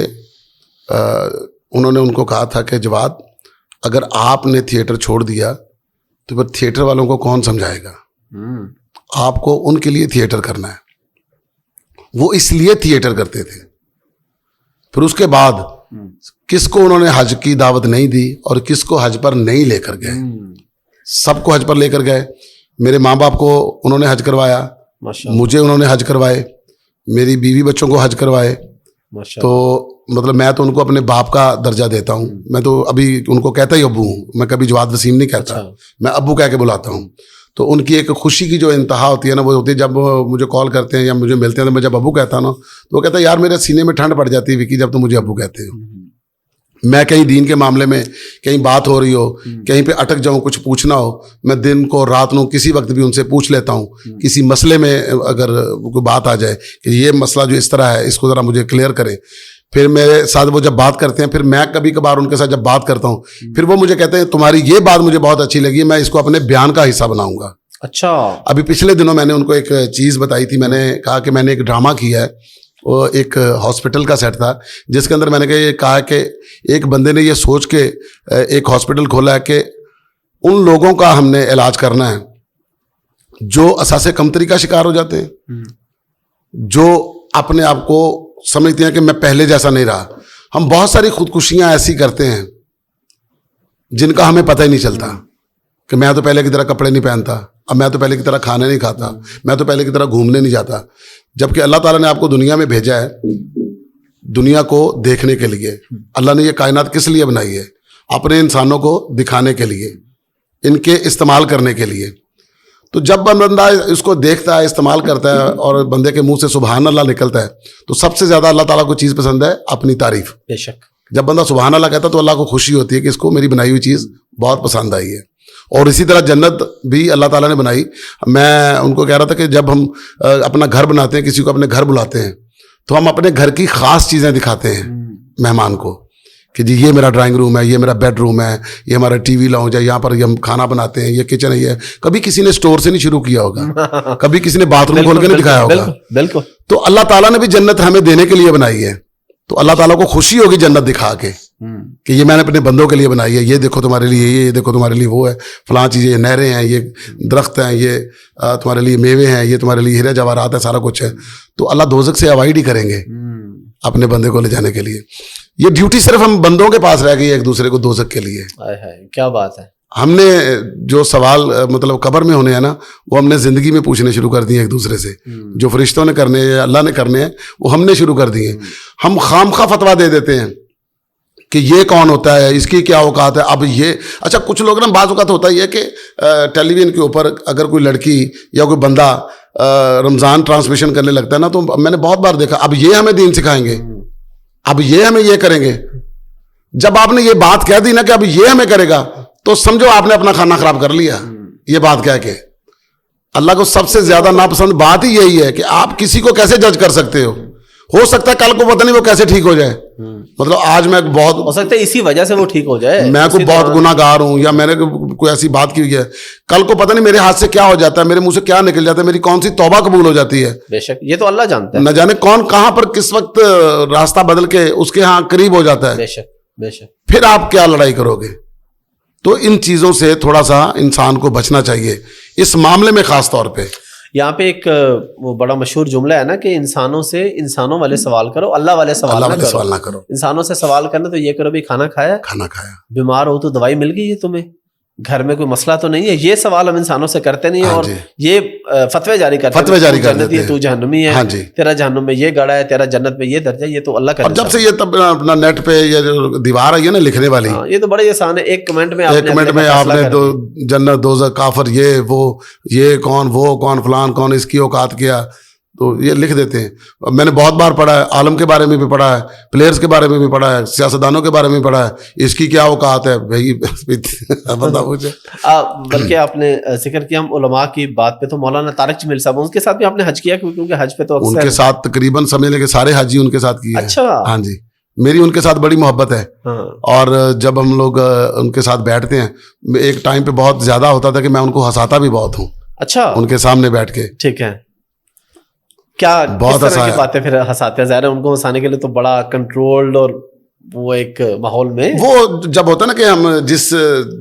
उन्होंने उनको कहा था कि जवाद, अगर आपने थिएटर छोड़ दिया तो फिर थिएटर वालों को कौन समझाएगा, आपको उनके लिए थिएटर करना है। वो इसलिए थिएटर करते थे। फिर उसके बाद किसको उन्होंने हज की दावत नहीं दी और किसको हज पर नहीं लेकर गए, सबको हज पर लेकर गए। मेरे माँ बाप को उन्होंने हज करवाया, मुझे उन्होंने हज करवाए, मेरी बीवी बच्चों को हज करवाए। तो मतलब मैं तो उनको अपने बाप का दर्जा देता हूँ। मैं तो अभी उनको कहता ही अब्बू हूँ, मैं कभी जवाद वसीम नहीं कहता। मैं अब्बू कह के बुलाता हूँ। तो उनकी एक खुशी की जो इंतहा होती है ना, वो होती है जब मुझे कॉल करते हैं या मुझे मिलते हैं, तो मैं जब अब्बू कहता हूँ ना, तो वो कहता है यार मेरे सीने में ठंड पड़ जाती है विकी जब तो मुझे अब्बू कहते हो। मैं कहीं दीन के मामले में कहीं बात हो रही हो, कहीं पे अटक जाऊं, कुछ पूछना हो, मैं दिन को रात को किसी वक्त भी उनसे पूछ लेता हूं। किसी मसले में अगर कोई बात आ जाए कि ये मसला जो इस तरह है, इसको ज़रा मुझे क्लियर करें, फिर मेरे साथ वो जब बात करते हैं, फिर मैं कभी कभार उनके साथ जब बात करता हूँ, फिर वो मुझे कहते हैं तुम्हारी ये बात मुझे बहुत अच्छी लगी, मैं इसको अपने बयान का हिस्सा बनाऊंगा। अच्छा, अभी पिछले दिनों मैंने उनको एक चीज़ बताई थी। मैंने कहा कि मैंने एक ड्रामा किया है, वो एक हॉस्पिटल का सेट था, जिसके अंदर मैंने कहा कि एक बंदे ने ये सोच के एक हॉस्पिटल खोला है कि उन लोगों का हमने इलाज करना है जो असासे कमतरी का शिकार हो जाते हैं, जो अपने आप को समझते हैं कि मैं पहले जैसा नहीं रहा। हम बहुत सारी खुदकुशियां ऐसी करते हैं जिनका हमें पता ही नहीं चलता कि मैं तो पहले की तरह कपड़े नहीं पहनता, अब मैं तो पहले की तरह खाने नहीं खाता, मैं तो पहले की तरह घूमने नहीं जाता। जबकि अल्लाह ताला ने आपको दुनिया में भेजा है दुनिया को देखने के लिए। अल्लाह ने ये कायनात किस लिए बनाई है? अपने इंसानों को दिखाने के लिए, इनके इस्तेमाल करने के लिए। तो जब बंदा इसको देखता है, इस्तेमाल करता है और बंदे के मुंह से सुबहान अल्लाह निकलता है, तो सबसे ज़्यादा अल्लाह ताला को चीज़ पसंद है अपनी तारीफ। बेशक, जब बंदा सुबहान अल्लाह कहता है तो अल्लाह को खुशी होती है कि इसको मेरी बनाई हुई चीज़ बहुत पसंद आई है। और इसी तरह जन्नत भी अल्लाह ताला ने बनाई। मैं उनको कह रहा था कि जब हम अपना घर बनाते हैं, किसी को अपने घर बुलाते हैं, तो हम अपने घर की ख़ास चीज़ें दिखाते हैं मेहमान को कि जी ये मेरा ड्राइंग रूम है, ये मेरा बेडरूम है, ये हमारा टीवी लाउंज है, यहाँ पर हम खाना बनाते हैं, ये किचन है। ये कभी किसी ने स्टोर से नहीं शुरू किया होगा, कभी किसी ने बाथरूम खोल के नहीं दिखाया होगा। बिल्कुल। तो अल्लाह ताला ने भी जन्नत हमें देने के लिए बनाई है। तो अल्लाह ताला को खुशी होगी जन्नत दिखा के कि ये मैंने अपने बंदों के लिए बनाई है, ये देखो तुम्हारे लिए, ये देखो तुम्हारे लिए वो है, फलां चीज़ें, ये नहरें हैं, ये दरख्त हैं, ये तुम्हारे लिए मेवे हैं, ये तुम्हारे लिए हीरे जवाहरात है, सारा कुछ है। तो अल्लाह दोज़ख से अवॉइड ही करेंगे अपने बंदे को ले जाने के लिए। ये ड्यूटी सिर्फ हम बंदों के पास रह गई है एक दूसरे को दोज़ख के लिए। क्या बात है। हमने जो सवाल मतलब कब्र में होने हैं ना, वो हमने जिंदगी में पूछने शुरू कर दिए एक दूसरे से। जो फरिश्तों ने करने हैं, अल्लाह ने करने हैं, वो हमने शुरू कर दिए। हम खामखा फतवा दे देते हैं कि ये कौन होता है, इसकी क्या औकात है। अब ये अच्छा, कुछ लोग ना बाज़ औक़ात होता ही है कि टेलीविज़न के ऊपर अगर कोई लड़की या कोई बंदा रमज़ान ट्रांसमिशन करने लगता है ना, तो मैंने बहुत बार देखा, अब ये हमें दीन सिखाएंगे, अब ये हमें ये करेंगे। जब आपने ये बात कह दी ना कि अब ये हमें करेगा, तो समझो आपने अपना खाना खराब कर लिया। ये बात कह के अल्लाह को सबसे ज्यादा नापसंद बात ही यही है कि आप किसी को कैसे जज कर सकते हो सकता है कल को पता नहीं वो कैसे ठीक हो जाए। मतलब आज मैं बहुत हो सकता है इसी वजह से वो ठीक हो जाए, मैं कोई बहुत गुनाहगार हूं या मैंने कोई ऐसी बात की हुई है, कल को पता नहीं मेरे हाथ से क्या हो जाता है, मेरे मुंह से क्या निकल जाता है, मेरी कौन सी तौबा कबूल हो जाती है। बेशक ये तो अल्लाह जानता है, न जाने कौन कहां पर किस वक्त रास्ता बदल के उसके यहाँ करीब हो जाता है। बेशक बेशक। फिर आप क्या लड़ाई करोगे। तो इन चीजों से थोड़ा सा इंसान को बचना चाहिए, इस मामले में खास तौर पे। यहाँ पे एक वो बड़ा मशहूर जुमला है ना कि इंसानों से इंसानों वाले सवाल करो, अल्लाह वाले सवाल ना करो। इंसानों से सवाल करना तो ये करो भी खाना खाया, बीमार हो तो दवाई मिल गई है तुम्हें, घर में कोई मसला तो नहीं है, ये सवाल हम इंसानों से करते नहीं है। और ये फतवे जारी करते हैं, जन्नती है तू जहन्नमी है, तेरा जहन्नुम में ये गड़ा है, तेरा जन्नत में ये दर्जा, ये तो अल्लाह का। जब से ये तब अपना नेट पे ये दीवार आई है ना लिखने वाली, ये तो बड़ा आसान है, एक कमेंट में आपने दो जन्नत दोज़ख काफिर ये वो ये कौन वो कौन फलान कौन इसकी औकात क्या, तो ये लिख देते हैं। मैंने बहुत बार पढ़ा है, आलम के बारे में भी पढ़ा है, प्लेयर्स के बारे में भी पढ़ा है, सियासतदानों के बारे में पढ़ा है, इसकी क्या औकात है भाई बंदा पूछे। बल्कि आपने जिक्र किया हम उलमा की बात पे, तो मौलाना तारिक जमील साहब, उनके साथ भी आपने हज किया, क्योंकि हज पे तो उनके साथ तकरीबन समझ लेके सारे हाजी उनके साथ किए। अच्छा। हाँ जी, मेरी उनके साथ बड़ी मोहब्बत है। और जब हम लोग उनके साथ बैठते हैं, एक टाइम पे बहुत ज्यादा होता था कि मैं उनको हंसाता भी बहुत हूँ। अच्छा। उनके सामने बैठ के। ठीक है, क्या बहुत किस तरह की बातें फिर हंसाते हैं? ज़ाहिर है उनको हंसाने के लिए तो बड़ा कंट्रोल्ड और वो एक माहौल में, वो जब होता है ना कि हम जिस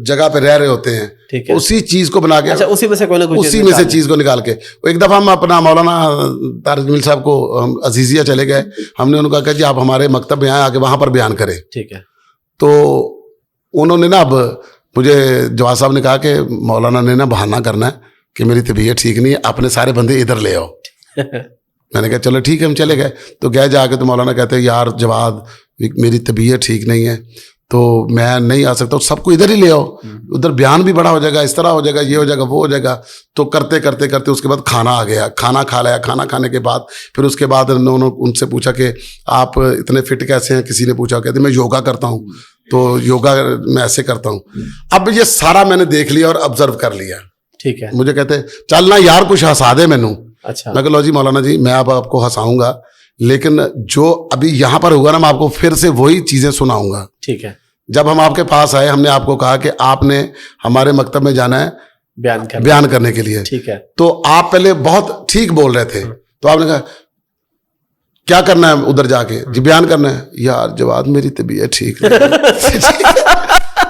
जगह पे रह रहे होते हैं, ठीक है, उसी चीज को बना के, अच्छा, उसी में से कोई ना कोई उसी में से चीज को निकाल के। एक दफा हम अपना मौलाना तारिक जमील साहब को हम अजीजिया चले गए, हमने उनको कहा कि आप हमारे मकतब में आए, आके वहां पर बयान करें। ठीक है। तो उन्होंने ना, अब मुझे जवाब साहब ने कहा कि मौलाना ने ना बहाना करना है कि मेरी तबीयत ठीक नहीं है, अपने सारे बंदे इधर ले आओ। मैंने कहा चलो ठीक है, हम चले गए। तो गए जाके तो मौलाना कहते हैं यार जवाद मेरी तबीयत ठीक नहीं है तो मैं नहीं आ सकता, सबको इधर ही ले आओ, उधर बयान भी बड़ा हो जाएगा, इस तरह हो जाएगा, ये हो जाएगा, वो हो जाएगा। तो करते करते करते उसके बाद खाना आ गया, खाना खा लिया। खाना खाने के बाद फिर उसके बाद उन्होंने उनसे पूछा कि आप इतने फिट कैसे हैं। किसी ने पूछा, कहते मैं योगा करता हूँ, तो योगा मैं ऐसे करता हूँ। अब ये सारा मैंने देख लिया और ऑब्जर्व कर लिया। ठीक है। मुझे कहते चल ना यार कुछ हंसा दे मैनू। अच्छा। मैं कहा लो जी मौलाना जी, मैं अब आपको हंसाऊंगा, लेकिन जो अभी यहाँ पर होगा ना, मैं आपको फिर से वही चीजें सुनाऊंगा। ठीक है। जब हम आपके पास आए, हमने आपको कहा कि आपने हमारे मकतब में जाना है बयान करने के लिए। ठीक है। तो आप पहले बहुत ठीक बोल रहे थे, तो आपने कहा क्या करना है उधर जाके? जी बयान करना है। यार जवाब मेरी तबीयत ठीक नहीं।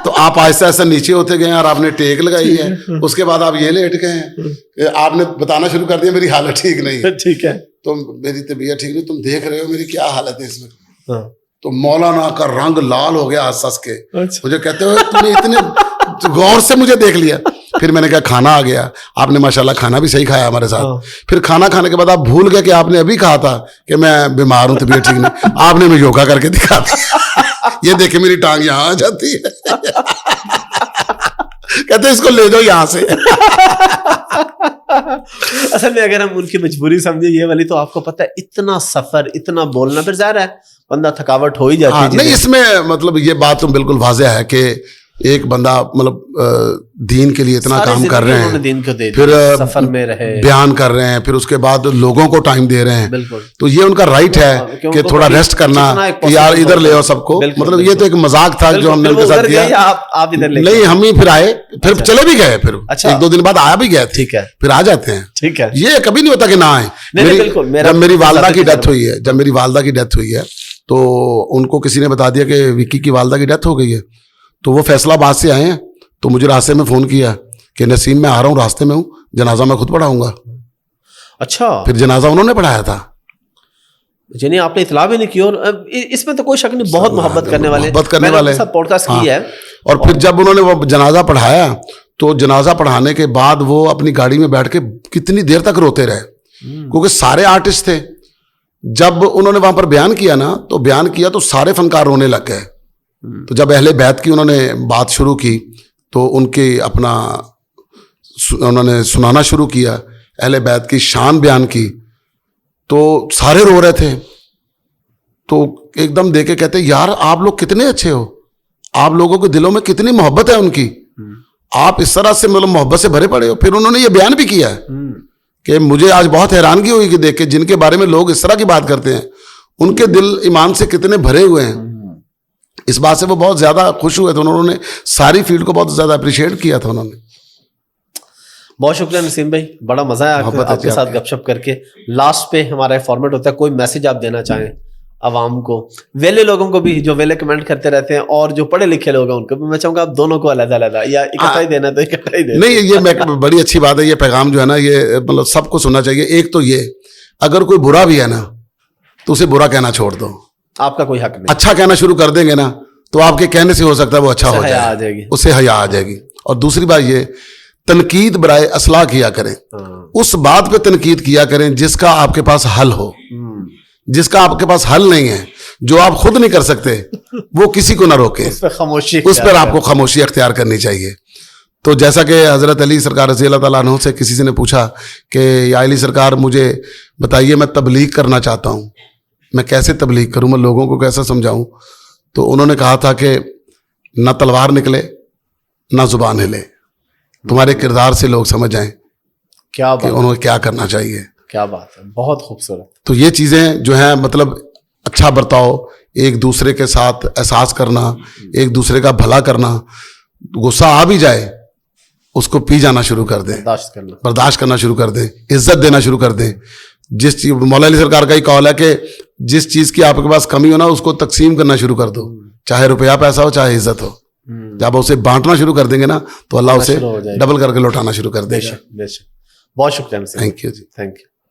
तो आप ऐसा ऐसा नीचे होते गए और आपने टेक लगाई है, उसके बाद आप ये लेट गए हैं, आपने बताना शुरू कर दिया मेरी हालत ठीक नहीं है। ठीक है। तो मेरी तबीयत ठीक नहीं, तुम देख रहे हो मेरी क्या हालत है इसमें। हाँ। तो मौलाना का रंग लाल हो गया हंस के। अच्छा। मुझे कहते हो तुमने इतने गौर से मुझे देख लिया। फिर मैंने कहा खाना आ गया, आपने माशाल्लाह खाना भी सही खाया हमारे साथ। हाँ। फिर खाना खाने के बाद आप भूल गए कि आपने अभी कहा था कि मैं बीमार हूं, तबीयत ठीक नहीं। आपने मैं योगा करके दिखा दिया। ये देखे मेरी टांग यहाँ आ जाती है। कहते इसको ले जाओ यहाँ से। असल में अगर हम उनकी मजबूरी समझे ये वाली, तो आपको पता है इतना सफर, इतना बोलना, फिर जाहिर है बंदा थकावट हो ही जाती है। नहीं, इसमें मतलब ये बात तो बिल्कुल वाज़ेह है कि एक बंदा मतलब दीन के लिए इतना काम कर रहे हैं, दीन को दे फिर सफर में रहे, बयान कर रहे हैं, फिर उसके बाद लोगों को टाइम दे रहे हैं। बिल्कुल। तो ये उनका राइट है कि थोड़ा रेस्ट करना, कि यार इधर ले आओ सबको। मतलब ये तो एक मजाक था जो हमने उनके साथ किया। आप इधर ले नहीं, हम ही फिर आए, फिर चले भी गए, फिर एक दो दिन बाद आया भी गए। ठीक है। फिर आ जाते हैं। ठीक है। ये कभी नहीं होता कि ना आए। जब मेरी वालदा की डेथ हुई है, तो उनको किसी ने बता दिया कि विक्की की वालदा की डेथ हो गई है, तो वो फैसलाबाद से आए हैं। तो मुझे रास्ते में फोन किया कि नसीम मैं आ रहा हूँ, रास्ते में हूँ, जनाजा मैं खुद पढ़ाऊंगा। अच्छा। फिर जनाजा उन्होंने पढ़ाया था, जिन्हें आपने इतला भी नहीं की। और इसमें तो कोई शक नहीं, बहुत मोहब्बत करने वाले सब पॉडकास्ट की है। और फिर जब उन्होंने वो जनाजा पढ़ाया तो जनाजा पढ़ाने के बाद वो अपनी गाड़ी में बैठ के कितनी देर तक रोते रहे, क्योंकि सारे आर्टिस्ट थे। जब उन्होंने वहां पर बयान किया ना, तो बयान किया तो सारे फनकार रोने लग गए। तो जब अहले बैत की उन्होंने बात शुरू की तो उनके अपना उन्होंने सुनाना शुरू किया, अहले बैत की शान बयान की, तो सारे रो रहे थे। तो एकदम देखे कहते यार आप लोग कितने अच्छे हो, आप लोगों के दिलों में कितनी मोहब्बत है उनकी, आप इस तरह से मतलब मोहब्बत से भरे पड़े हो। फिर उन्होंने ये बयान भी किया है कि मुझे आज बहुत हैरानगी हुई कि देख के जिनके बारे में लोग इस तरह की बात करते हैं उनके दिल ईमान से कितने भरे हुए हैं। इस बात से वो बहुत ज्यादा खुश हुए थे, उन्होंने सारी फील्ड को बहुत ज्यादा अप्रिशिएट किया था उन्होंने। बहुत शुक्रिया नसीम भाई, बड़ा मजा आया आपके साथ गपशप करके। लास्ट पे हमारा फॉर्मेट होता है, कोई मैसेज आप देना चाहें आवाम को, वेले लोगों को भी जो वेले कमेंट करते रहते हैं और जो पढ़े लिखे लोग हैं उनको भी, मैं चाहूंगा आप दोनों को अलग अलग या इकट्ठा ही देना तो इकट्ठा ही देना। नहीं, ये मैं बड़ी अच्छी बात है, ये पैगाम जो है ना ये मतलब सबको सुनना चाहिए। एक तो ये, अगर कोई बुरा भी है ना तो उसे बुरा कहना छोड़ दो, आपका कोई हक नहीं। अच्छा कहना शुरू कर देंगे ना तो आपके कहने से हो सकता है वो अच्छा हो जाए, उससे हया आ जाएगी। और दूसरी बात ये, तनकीद बराए असलाह किया करें, उस बात पे तनकीद किया करें जिसका आपके पास हल हो। जिसका आपके पास हल नहीं है, जो आप खुद नहीं कर सकते, वो किसी को ना रोके, उस पर खामोशी, उस पर आपको खामोशी अख्तियार करनी चाहिए। तो जैसा कि हजरत अली सरकार रज़ी अल्लाह तआला अन्हु से किसी ने पूछा कि या अली सरकार मुझे बताइए मैं तबलीग करना चाहता हूँ, मैं कैसे तबलीग करूँ, मैं लोगों को कैसे समझाऊँ। तो उन्होंने कहा था कि ना तलवार निकले ना जुबान हिले, तुम्हारे किरदार से लोग समझ जाएं क्या कि उन्हें क्या करना चाहिए। क्या बात है, बहुत खूबसूरत। तो ये चीज़ें जो हैं मतलब अच्छा बर्ताव, एक दूसरे के साथ एहसास करना, एक दूसरे का भला करना, गुस्सा आ भी जाए उसको पी जाना शुरू कर दें, बर्दाश्त करना शुरू कर दें, इज्जत देना शुरू कर दें। जिस चीज, मौला अली सरकार का ही कौल है कि जिस चीज़ की आपके पास कमी हो ना उसको तकसीम करना शुरू कर दो, चाहे रुपया पैसा हो चाहे इज्जत हो। जब उसे बांटना शुरू कर देंगे ना तो अल्लाह उसे डबल करके लौटाना शुरू कर देगा। बेशक। बहुत शुक्रिया। Thank you ji, thank you.